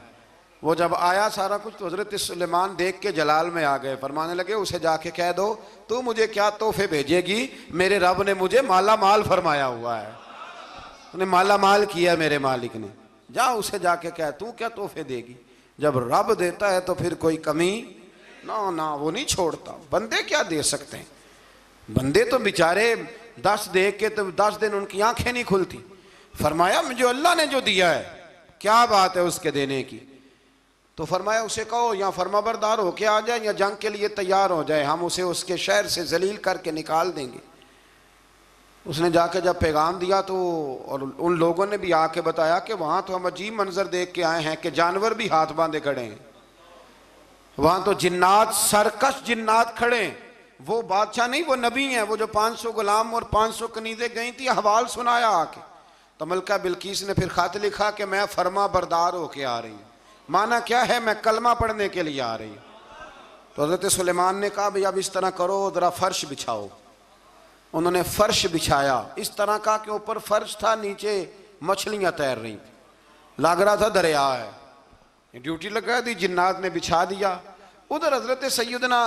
वो जब आया सारा कुछ तो हज़रत सुलेमान देख के जलाल में आ गए, फरमाने लगे उसे जाके कह दो तू मुझे क्या तोहफे भेजेगी, मेरे रब ने मुझे माला माल फरमाया हुआ है, उन्हें माला माल किया मेरे मालिक ने, जा उसे जाके कह तू क्या तोहफे देगी। जब रब देता है तो फिर कोई कमी ना वो नहीं छोड़ता। बंदे क्या दे सकते हैं, बंदे तो बेचारे 10 देख के तो 10 दिन उनकी आंखें नहीं खुलती। फरमाया मुझे अल्लाह ने जो दिया है क्या बात है उसके देने की। तो फरमाया उसे कहो या फरमाबरदार होके आ जाए या जंग के लिए तैयार हो जाए, हम उसे उसके शहर से जलील करके निकाल देंगे। उसने जाके जब पैगाम दिया तो और उन लोगों ने भी आके बताया कि वहाँ तो हम अजीब मंजर देख के आए हैं कि जानवर भी हाथ बांधे खड़े हैं, वहाँ तो जिन्नात, सरकश जिन्नात खड़े हैं। वो बादशाह नहीं, वो नबी हैं, वो जो 500 गुलाम और 500 कनीज़ें गई थी, हवाल सुनाया आके। तो मलका बिल्कीस ने फिर खत लिखा कि मैं फरमा बरदार होके आ रही हूँ। माना क्या है, मैं कलमा पढ़ने के लिए आ रही हूँ। तो हज़रत सुलेमान ने कहा भाई अब इस तरह करो, ज़रा फर्श बिछाओ। उन्होंने फर्श बिछाया, इस तरह का कि ऊपर फर्श था, नीचे मछलियाँ तैर रही थी, लग रहा था दरिया है। ड्यूटी लगा दी, जिन्नात ने बिछा दिया। उधर हज़रत सैयदना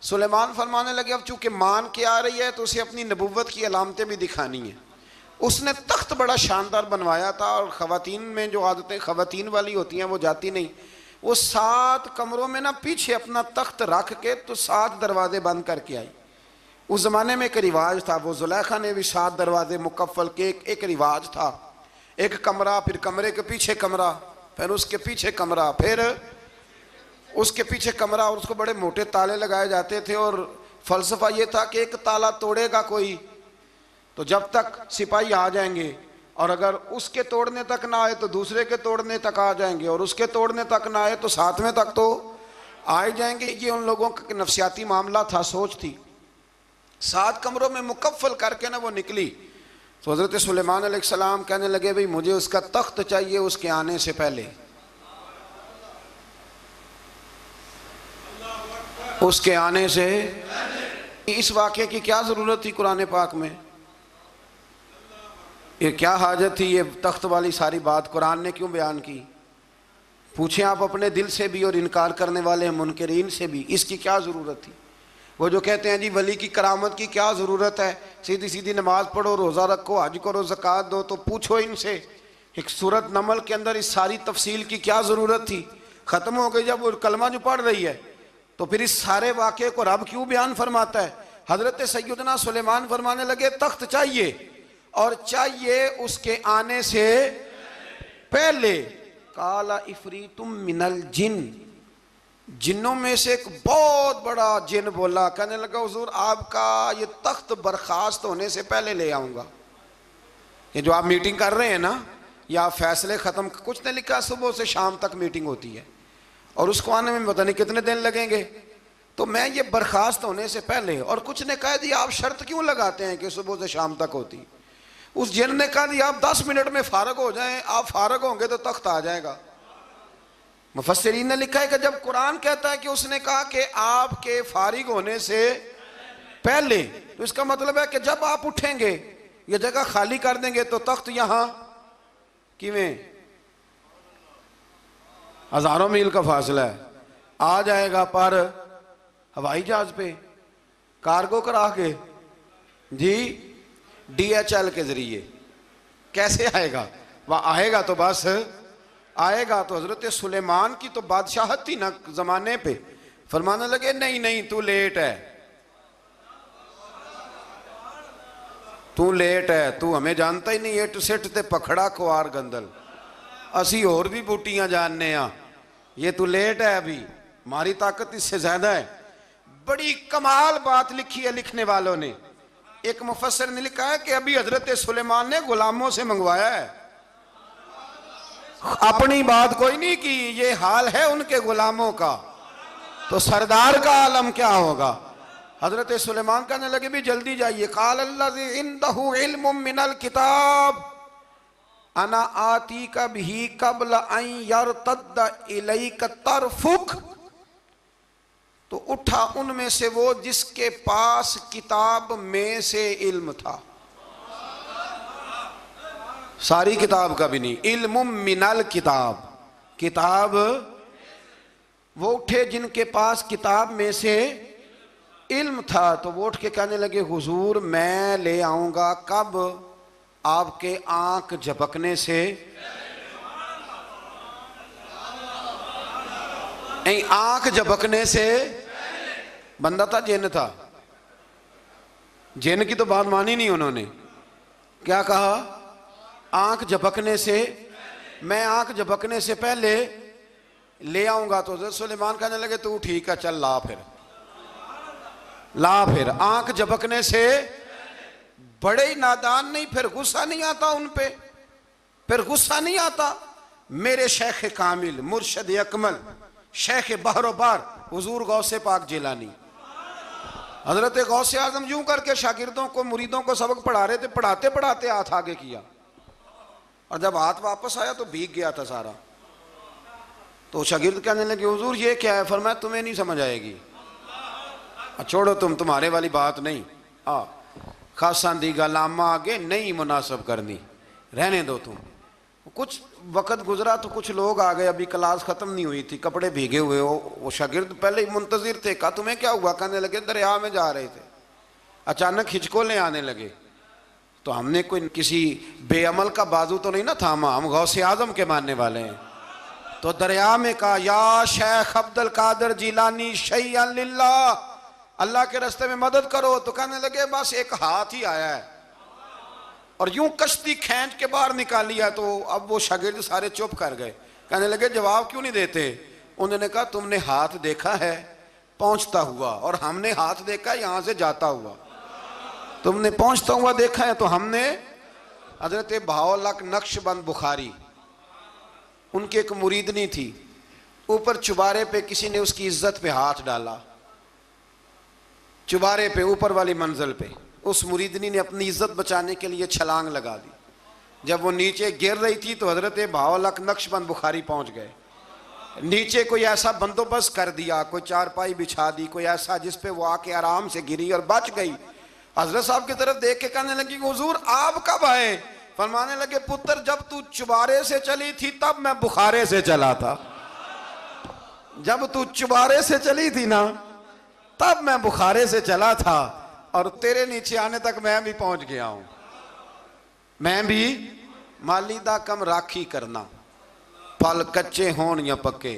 सुलेमान फरमाने लगे अब चूंकि मान के आ रही है तो उसे अपनी नबुव्वत की अलामतें भी दिखानी है। उसने तख्त बड़ा शानदार बनवाया था, और ख़वातीन में जो आदतें ख़वातीन वाली होती हैं वो जाती नहीं। वो 7 कमरों में ना पीछे अपना तख्त रख के तो 7 दरवाजे बंद करके आई। उस ज़माने में एक रिवाज था, वो जुलेखा ने भी 7 दरवाजे मुकफ़ल के एक रिवाज था। एक कमरा, फिर कमरे के पीछे कमरा, फिर उसके पीछे कमरा, फिर उसके पीछे कमरा, और उसको बड़े मोटे ताले लगाए जाते थे। और फ़लसफ़ा ये था कि एक ताला तोड़ेगा कोई तो जब तक सिपाही आ जाएंगे, और अगर उसके तोड़ने तक ना आए तो दूसरे के तोड़ने तक आ जाएंगे, और उसके तोड़ने तक ना आए तो 7वें तक तो आ ही जाएंगे। ये उन लोगों का नफसियाती मामला था, सोच थी। 7 कमरों में मुकफ़ल करके ना वो निकली। तो हज़रत सुलेमान अलैहिस्सलाम कहने लगे भाई मुझे उसका तख्त चाहिए उसके आने से पहले, उसके आने से। इस वाक़े की क्या ज़रूरत थी कुरान पाक में, ये क्या हाजत थी, ये तख्त वाली सारी बात कुरान ने क्यों बयान की? पूछें आप अपने दिल से भी और इनकार करने वाले मुनकरीन से भी, इसकी क्या ज़रूरत थी? वो जो कहते हैं जी वली की करामत की क्या ज़रूरत है, सीधी सीधी नमाज पढ़ो, रोज़ा रखो, हज करो, ज़कात दो, तो पूछो इनसे एक सूरत नमल के अंदर इस सारी तफसील की क्या ज़रूरत थी? ख़त्म हो गई जब वो कलमा जो पढ़ रही है। तो फिर इस सारे वाक़े को रब क्यों बयान फरमाता है? हज़रत सैयदना सुलेमान फरमाने लगे तख्त चाहिए, और चाहिए उसके आने से पहले। काला इफरीतुम मिनल जिन, जिन्नों में से एक बहुत बड़ा जिन बोला, कहने लगा हुजूर आपका ये तख्त बर्खास्त होने से पहले ले आऊँगा। ये जो आप मीटिंग कर रहे हैं ना, या फैसले ख़त्म, कुछ ने लिखा सुबह से शाम तक मीटिंग होती है और उसको आने में पता नहीं कितने दिन लगेंगे, तो मैं ये बर्खास्त होने से पहले। और कुछ ने कह दिया आप शर्त क्यों लगाते हैं कि सुबह से शाम तक होती? उस जिन ने कहा दिया आप 10 मिनट में फारग हो जाएं, आप फारग होंगे तो तख्त आ जाएगा। मुफस्सिरीन ने लिखा है कि जब कुरान कहता है कि उसने कहा कि आपके फारिग होने से पहले, तो इसका मतलब है कि जब आप उठेंगे ये जगह खाली कर देंगे तो तख्त यहां किवें, हजारों मील का फासला है, आ जाएगा। पर हवाई जहाज पे कार्गो करा के जी, DHL के जरिए। कैसे आएगा? वह आएगा तो बस आएगा तो हजरत सुलेमान की तो बादशाहत थी ना जमाने पे। फरमाने लगे नहीं नहीं तू लेट है, तू लेट है, तू हमें जानता ही नहीं। एट सेट ते पखड़ा कुआर गंदल, असी और भी बूटियां जानने आ, ये तू लेट है, अभी हमारी ताकत इससे ज्यादा है। बड़ी कमाल बात लिखी है लिखने वालों ने। एक मुफस्सिर ने लिखा है कि अभी हजरत सुलेमान ने गुलामों से मंगवाया है, अपनी बात कोई नहीं की। ये हाल है उनके गुलामों का, तो सरदार का आलम क्या होगा। हजरत सुलेमान कहने लगे भी जल्दी जाइए। काल अल्लज़ी इंदहु इल्मुम मिनल किताब अना आती का भी कबल अन यरतद्द इलैका तरफुक। तो उठा उनमें से वो जिसके पास किताब में से इल्म था, सारी किताब का भी नहीं, इल्मुम मिनल किताब, किताब। वो उठे जिनके पास किताब में से इल्म था। तो वो उठ के कहने लगे हुजूर मैं ले आऊंगा कब? आपके आंख झपकने से, आंख झपकने से। बंदा था जिन था, जिन की तो बात मानी नहीं उन्होंने। क्या कहा? आंख झपकने से, मैं आंख झपकने से पहले ले आऊंगा। तो हज़रत सुलेमान कहने लगे तू ठीक है चल ला फिर, ला फिर। आंख झपकने से बड़े ही नादान नहीं, फिर गुस्सा नहीं आता उन पे, फिर गुस्सा नहीं आता। मेरे शेख कामिल मुर्शद अकमल शेख बहरोबार हुजूर गौसे पाक जिलानी हजरत गौसे आजम यूं करके शागिर्दों को मुरीदों को सबक पढ़ा रहे थे। पढ़ाते पढ़ाते हाथ आगे किया और जब हाथ वापस आया तो भीग गया था सारा। तो शागिर्द कहने लगे हुजूर ये क्या है? फरमाया तुम्हें नहीं समझ आएगी, छोड़ो तुम्हारे वाली बात नहीं। खासा दी गलामा आगे नहीं मुनासब करनी, रहने दो तुम। कुछ वक्त गुजरा तो कुछ लोग आ गए, अभी क्लास खत्म नहीं हुई थी, कपड़े भीगे हुए हो। वो शागिर्द पहले ही मुंतजिर थे। कहा तुम्हें क्या हुआ? कहने लगे दरिया में जा रहे थे, अचानक हिचकोले आने लगे। तो हमने कोई किसी बेअमल का बाजू तो नहीं ना थामा, हम गौसे आजम के मानने वाले हैं। तो दरिया में कहा या शेख अब्दुल कादिर जिलानी शैय्यन लिल्लाह, अल्लाह के रास्ते में मदद करो। तो कहने लगे बस एक हाथ ही आया है, और यूं कश्ती खींच के बाहर निकाली है। तो अब वो शागिर्द सारे चुप कर गए, कहने लगे जवाब क्यों नहीं देते? उन्होंने कहा तुमने हाथ देखा है पहुंचता हुआ, और हमने हाथ देखा यहां से जाता हुआ। तुमने पहुंचता हुआ देखा है, तो हमने हजरत बहाउल्लाह नक्शबंद बुखारी, उनकी एक मुरीदनी थी, ऊपर चुबारे पे किसी ने उसकी इज्जत पे हाथ डाला, चुबारे पे ऊपर वाली मंजिल पे। उस मुरीदनी ने अपनी इज्जत बचाने के लिए छलांग लगा दी। जब वो नीचे गिर रही थी तो हजरत बहाउल्लाह नक्शबंद बुखारी पहुंच गए। नीचे कोई ऐसा बंदोबस्त कर दिया, कोई चारपाई बिछा दी, कोई ऐसा जिस पे वो आके आराम से गिरी और बच गई। हजरत साहब की तरफ देख के कहने लगी हुजूर आप कब आए? फरमाने लगे पुत्र जब तू चुबारे से चली थी तब मैं बुखारे से चला था, जब तू चुबारे से चली थी ना तब मैं बुखारे से चला था, और तेरे नीचे आने तक मैं भी पहुंच गया हूं। मैं भी माली दा कम राखी करना, फल कच्चे होण या पक्के,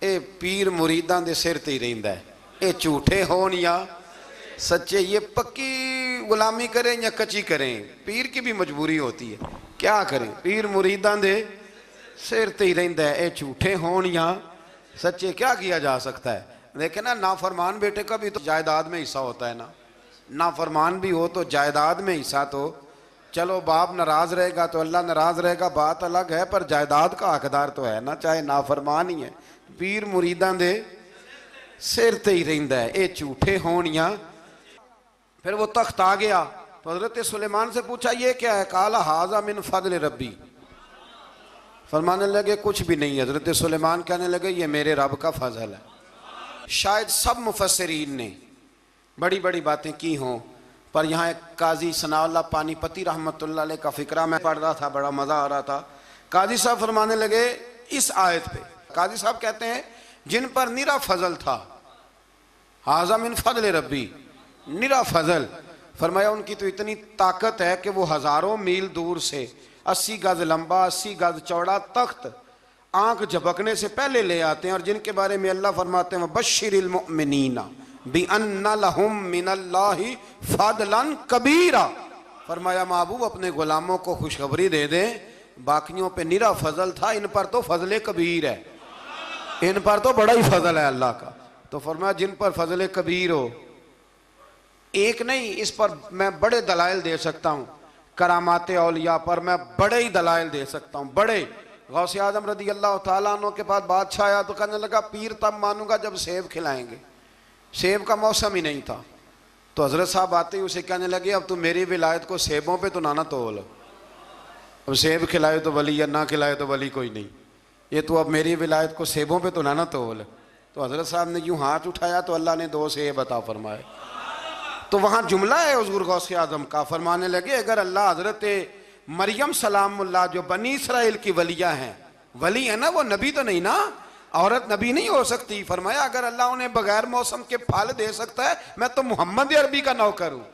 ये पीर मुरीदां दे सिर ते ही रहिंदा है। ये झूठे होण या सच्चे, ये पक्की गुलामी करें या कच्ची करें, पीर की भी मजबूरी होती है। क्या करें, पीर मुरीदां दे सिर ते ही रहिंदा है। ये झूठे होण या सच्चे, क्या किया जा सकता है? देखे ना, नाफरमान बेटे का भी तो जायदाद में हिस्सा होता है ना। नाफरमान भी हो तो जायदाद में हिस्सा, तो चलो बाप नाराज रहेगा तो अल्लाह नाराज रहेगा, बात अलग है, पर जायदाद का हकदार तो है ना, चाहे नाफरमान ही है। पीर मुरीदां दे सिर ते ही रहिंदा है, ये झूठे होण या। फिर वो तख्त आ गया तो हजरत सुलेमान से पूछा ये क्या है? काला हाजा मिन फजल रब्बी। फरमाने लगे कुछ भी नहीं। हजरत सुलेमान कहने लगे ये मेरे रब का फजल है। शायद सब मुफस्सिरीन ने बड़ी बड़ी बातें की हों, पर यहाँ एक काजी सनाउल्लाह पानीपती रहमतुल्लाह अलैह का फिक्रा मैं पढ़ रहा था, बड़ा मज़ा आ रहा था। काजी साहब फरमाने लगे इस आयत पे, काजी साहब कहते हैं जिन पर निरा फजल था हाज़ा मिन फज़ल रब्बी, निरा फजल। फरमाया उनकी तो इतनी ताकत है कि वो हज़ारों मील दूर से 80 गज लंबा 80 गज चौड़ा तख्त आंख झपकने से पहले ले आते हैं, और जिनके बारे में अल्लाह फरमाते हैं बश्शिरिल मुमिनीना बिअन्ना लहुम मिनल्लाहि फदलन कबीरा। फरमाया महबूब अपने गुलामों को खुशखबरी दे दें, बाकियों पे निरा फजल था, इन पर तो फजल कबीर है, इन पर तो बड़ा ही फजल है अल्लाह का। तो फरमाया जिन पर फजल कबीर हो, एक नहीं, इस पर मैं बड़े दलाइल दे सकता हूँ, करामाते औलिया पर मैं बड़े ही दलाइल दे सकता हूँ, बड़े। गौसे आजम रदी अल्लाह तआला अन्हु के पास बादशाह आया तो कहने लगा पीर तब मानूंगा जब सेब खिलाएंगे। सेब का मौसम ही नहीं था, तो हजरत साहब आते ही उसे कहने लगे अब तू मेरी विलायत को सेबों पे तो ना तोल, अब सेब खिलाए तो वली या ना खिलाए तो वली कोई नहीं, ये तो अब मेरी विलायत को सेबों पे तो ना तोल। तो हजरत साहब ने यूँ हाथ उठाया तो अल्लाह ने 2 सेब अता फरमाए। तो वहाँ जुमला है हुज़ूर गौसे आज़म का, फरमाने लगे अगर अल्लाह हजरत मरियम सलामुल्लाह जो बनी इसराइल की वलिया हैं, वली है ना, वो नबी तो नहीं ना, औरत नबी नहीं हो सकती। फरमाया अगर अल्लाह उन्हें बगैर मौसम के फल दे सकता है, मैं तो मोहम्मद अरबी का नौकर हूँ।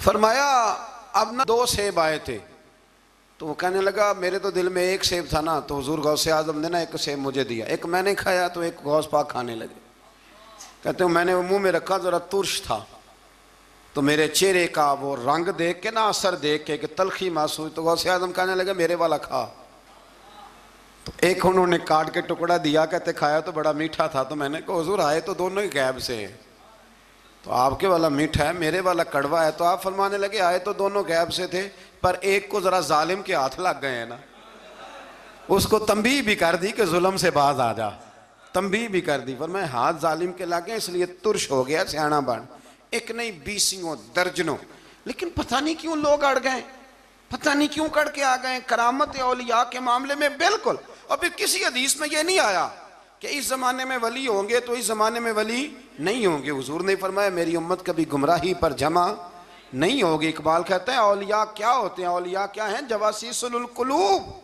फरमाया अब ना 2 सेब आए थे, तो वो कहने लगा मेरे तो दिल में 1 सेब था ना, तो हुज़ूर गौसे आज़म ने ना 1 सेब मुझे दिया, 1 मैंने खाया तो 1 गौस पाक खाने लगे। कहते हो मैंने वो मुँह में रखा, ज़रा तुर्श था, तो मेरे चेहरे का वो रंग देख के ना, असर देख के कि तलखी महसूस, तो गौसे आज़म कहने लगे मेरे वाला खा। तो 1 उन्होंने काट के टुकड़ा दिया, कहते खाया तो बड़ा मीठा था। तो मैंने कहा हुज़ूर आए तो दोनों ही गैब से हैं, तो आपके वाला मीठा है मेरे वाला कड़वा है। तो आप फरमाने लगे आए तो दोनों गैब से थे, पर एक को ज़रा जालिम के हाथ लग गए हैं ना, उसको तंबीह भी कर दी कि जुल्म से बाज आ जा, तंबीह भी कर दी। पर मैं हाथ जालिम के लगे इसलिए तुर्श हो गया, सियाना बन। 1 नहीं 20 दर्जनों, लेकिन पता नहीं क्यों लोग अड़ गए, पता नहीं क्यों कड़ के आ गए करामत औलिया के मामले में। बिल्कुल, और फिर किसी हदीस में ये नहीं आया कि इस ज़माने में वली होंगे तो इस ज़माने में वली नहीं होंगे। हुजूर ने फरमाया मेरी उम्मत कभी गुमराही पर जमा नहीं होगी। इकबाल कहते हैं औलिया क्या होते हैं, औलिया क्या हैं, जवासीसुल कुलूब।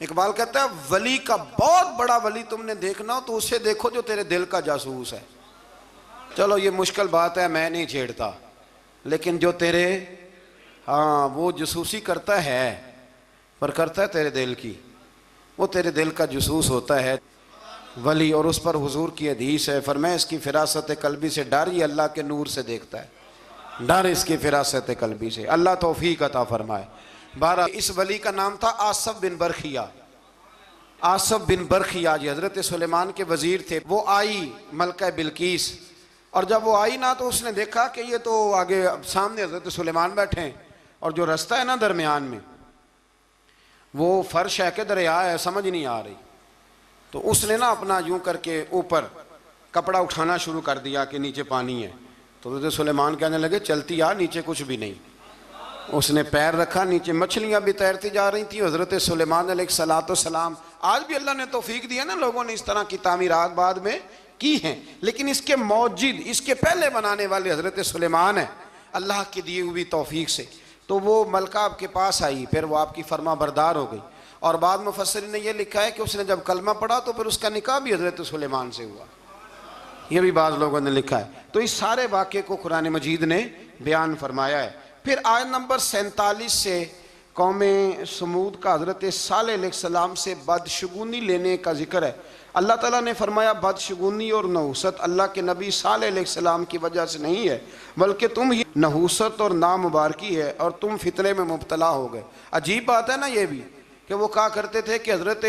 इकबाल कहता है वली का बहुत बड़ा वली तुमने देखना हो तो उसे देखो जो तेरे दिल का जासूस है। चलो ये मुश्किल बात है, मैं नहीं छेड़ता, लेकिन जो तेरे हाँ वो जासूसी करता है, पर करता है तेरे दिल की, वो तेरे दिल का जासूस होता है वली। और उस पर हुजूर की हदीस है, फरमाया इसकी फिरासत कल्बी से डर, ये अल्लाह के नूर से देखता है, डर इसकी फिरासत कल्बी से। अल्लाह तौफीक अता फरमाए। 12 इस वली का नाम था आसफ बिन बरखिया। आसफ बिन बरखिया जी हज़रत सुलेमान के वज़ीर थे। वो आई मलका बिल्कीस, और जब वो आई ना तो उसने देखा कि ये तो आगे सामने हज़रत सुलेमान बैठे हैं, और जो रास्ता है ना दरमियान में वो फर्श है कि दरिया है समझ नहीं आ रही। तो उसने ना अपना यूं करके ऊपर कपड़ा उठाना शुरू कर दिया कि नीचे पानी है। तो हज़रत सुलेमान कहने लगे चलती आ, नीचे कुछ भी नहीं। उसने पैर रखा, नीचे मछलियां भी तैरती जा रही थी। हज़रत सुलेमान अलैहिस्सलाम, आज भी अल्लाह ने तौफीक दिया ना, लोगों ने इस तरह की तामीरात बाद में की हैं, लेकिन इसके मौजिद इसके पहले बनाने वाले हज़रत सुलेमान है अल्लाह की दी हुई तौफीक से। तो वो मलका आपके पास आई, फिर वो आपकी फरमा बरदार हो गई, और बाद मुफस्सिरीन ने यह लिखा है कि उसने जब कलमा पढ़ा तो फिर उसका निकाह भी हज़रत सुलेमान से हुआ, ये भी बाज़ लोगों ने लिखा है। तो इस सारे वाक़े को कुरान मजीद ने बयान फरमाया है। फिर आयत नंबर 47 से कौम समूद का हज़रत सालेह अलैहिस्सलाम से बदशगुनी लेने का जिक्र है। अल्लाह ताला ने फरमाया बदशगुनी और नहूसत अल्लाह के नबी सालेह अलैहिस्सलाम की वजह से नहीं है, बल्कि तुम ही नहूसत और नामुबारकी है और तुम फितने में मुब्तला हो गए। अजीब बात है ना ये भी कि वो कहा करते थे कि हज़रत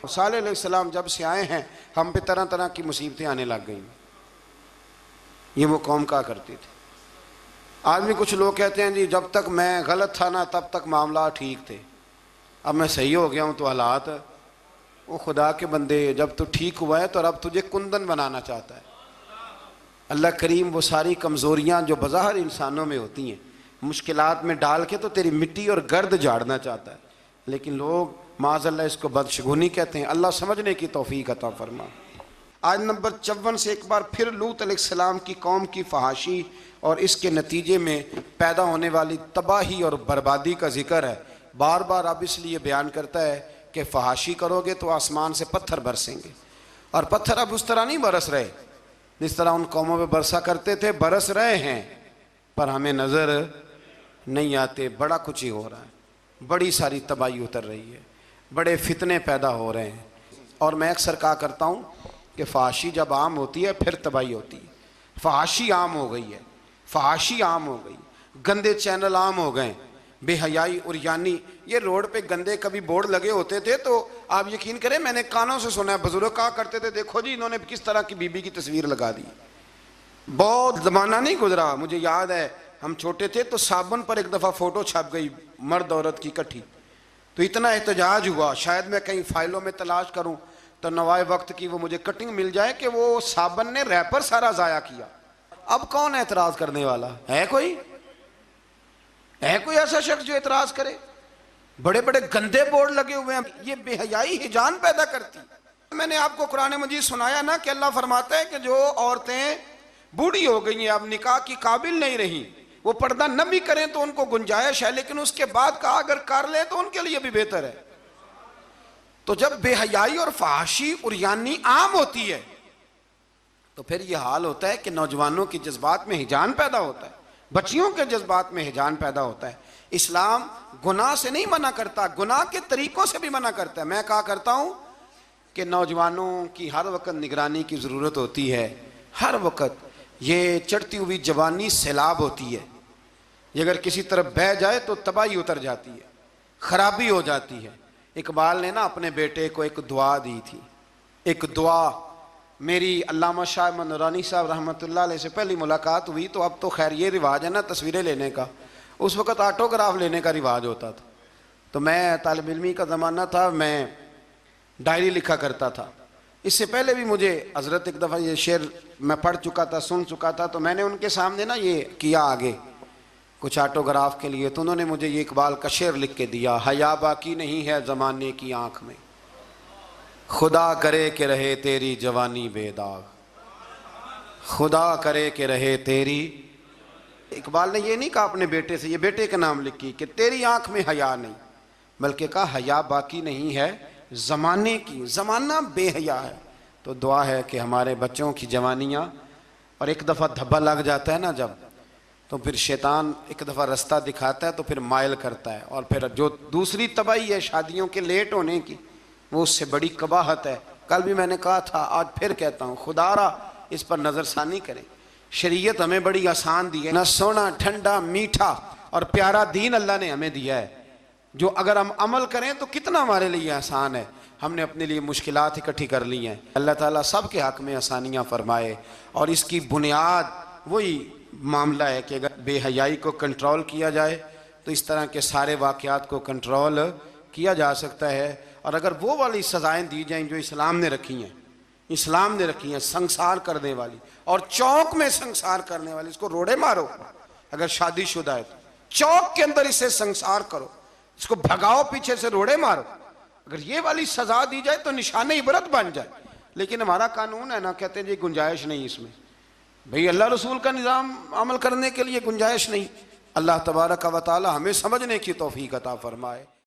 सालेह अलैहिस्सलाम जब से आए हैं हम पे तरह तरह की मुसीबतें आने लग गई। ये वो कौम कहा करती थी। आज भी कुछ लोग कहते हैं जी जब तक मैं गलत था ना तब तक मामला ठीक थे, अब मैं सही हो गया हूँ तो हालात। वो खुदा के बंदे, जब तू ठीक हुआ है तो रब तुझे कुंदन बनाना चाहता है। अल्लाह करीम वो सारी कमज़ोरियाँ जो बज़ाहिर इंसानों में होती हैं मुश्किलात में डाल के तो तेरी मिट्टी और गर्द झाड़ना चाहता है, लेकिन लोग माज़अल्लाह इसको बदशगुनी कहते हैं। अल्लाह समझने की तौफीक अता फरमा। आज नंबर 54 से एक बार फिर लूत अलैहिस्सलाम की कौम की फहाशी और इसके नतीजे में पैदा होने वाली तबाही और बर्बादी का जिक्र है। बार बार अब इसलिए बयान करता है कि फहाशी करोगे तो आसमान से पत्थर बरसेंगे, और पत्थर अब उस तरह नहीं बरस रहे जिस तरह उन कौमों पे बरसा करते थे, बरस रहे हैं पर हमें नज़र नहीं आते। बड़ा कुछ ही हो रहा है, बड़ी सारी तबाही उतर रही है, बड़े फितने पैदा हो रहे हैं। और मैं अक्सर कहा करता हूँ कि फहाशी जब आम होती है फिर तबाही होती है। फहाशी आम हो गई है, फहाशी आम हो गई, गंदे चैनल आम हो गए, बेहयाई और यानी ये रोड पे गंदे कभी बोर्ड लगे होते थे तो आप यकीन करें मैंने कानों से सुना है, बुजुर्ग कहा करते थे देखो जी इन्होंने किस तरह की बीबी की तस्वीर लगा दी। बहुत ज़माना नहीं गुजरा, मुझे याद है हम छोटे थे तो साबुन पर एक दफ़ा फ़ोटो छप गई मर्द औरत की इकट्ठी, तो इतना एहतजाज हुआ, शायद मैं कहीं फाइलों में तलाश करूं तो नवाए वक्त की वो मुझे कटिंग मिल जाए कि वो साबुन ने रैपर सारा ज़ाया किया। अब कौन एतराज़ करने वाला है? कोई ऐसा शख्स जो एतराज़ करे? बड़े बड़े गंदे बोर्ड लगे हुए हैं, ये बेहयाई हिजान पैदा करती। मैंने आपको कुरान मजीद सुनाया ना कि अल्लाह फरमाता है कि जो औरतें बूढ़ी हो गई हैं, अब निकाह की काबिल नहीं रही, वो पर्दा न भी करें तो उनको गुंजाइश है, लेकिन उसके बाद का अगर कर ले तो उनके लिए भी बेहतर है। तो जब बेहयाई और फहाशी और यानी आम होती है तो फिर यह हाल होता है कि नौजवानों के जज्बात में हिजान पैदा होता है, बच्चियों के जज्बात में हिजान पैदा होता है। इस्लाम गुनाह से नहीं मना करता, गुनाह के तरीकों से भी मना करता है। मैं कहा करता हूं कि नौजवानों की हर वक्त निगरानी की ज़रूरत होती है, हर वक्त। ये चढ़ती हुई जवानी सैलाब होती है, ये अगर किसी तरफ बह जाए तो तबाही उतर जाती है, खराबी हो जाती है। इकबाल ने ना अपने बेटे को एक दुआ दी थी, एक दुआ। मेरी अल्लामा शाह नूरानी साहब रहमतुल्लाह अलैह से पहली मुलाकात हुई तो अब तो खैर ये रिवाज है ना तस्वीरें लेने का, उस वक़्त ऑटोग्राफ लेने का रिवाज होता था। तो मैं तालिब इल्मी का ज़माना था, मैं डायरी लिखा करता था। इससे पहले भी मुझे हज़रत एक दफ़ा ये शेर मैं पढ़ चुका था, सुन चुका था, तो मैंने उनके सामने ना ये किया आगे कुछ ऑटोग्राफ के लिए, तो उन्होंने मुझे ये इकबाल का शेर लिख के दिया, हया बाकी नहीं है ज़माने की आँख में, खुदा करे कि रहे तेरी जवानी बेदाग, खुदा करे कि रहे तेरी। इकबाल ने ये नहीं कहा अपने बेटे से, ये बेटे का नाम लिखी कि तेरी आँख में हया नहीं, बल्कि कहा हया बाकी नहीं है ज़माने की, ज़माना बेहया है। तो दुआ है कि हमारे बच्चों की जवानियाँ, और एक दफ़ा धब्बा लग जाता है ना जब, तो फिर शैतान एक दफ़ा रास्ता दिखाता है तो फिर माइल करता है, और फिर जो दूसरी तबाही है शादियों के लेट होने की, वो उससे बड़ी कबाहत है। कल भी मैंने कहा था, आज फिर कहता हूँ, खुदारा इस पर नज़रसानी करें। शरीयत हमें बड़ी आसान दी है ना, सोना ठंडा मीठा और प्यारा दीन अल्लाह ने हमें दिया है, जो अगर हम अमल करें तो कितना हमारे लिए आसान है। हमने अपने लिए मुश्किलात इकट्ठी कर ली हैं। अल्लाह ताला सब के हक़ में आसानियाँ फरमाए। और इसकी बुनियाद वही मामला है कि अगर बेहयाई को कंट्रोल किया जाए तो इस तरह के सारे वाक़यात को कंट्रोल किया जा सकता है। और अगर वो वाली सज़ाएँ दी जाएँ जो इस्लाम ने रखी हैं, इस्लाम ने रखी हैं, संसार करने वाली और चौक में संसार करने वाली, इसको रोड़े मारो। अगर शादीशुदा है तो चौक के अंदर इसे संसार करो, इसको भगाओ, पीछे से रोड़े मारो। अगर ये वाली सजा दी जाए तो निशान इबरत बन जाए। लेकिन हमारा कानून है ना, कहते हैं जी गुंजाइश नहीं इसमें, भाई अल्लाह रसूल का निज़ाम अमल करने के लिए गुंजाइश नहीं। अल्लाह तबारक व तआला हमें समझने की तौफीक अता फरमाए।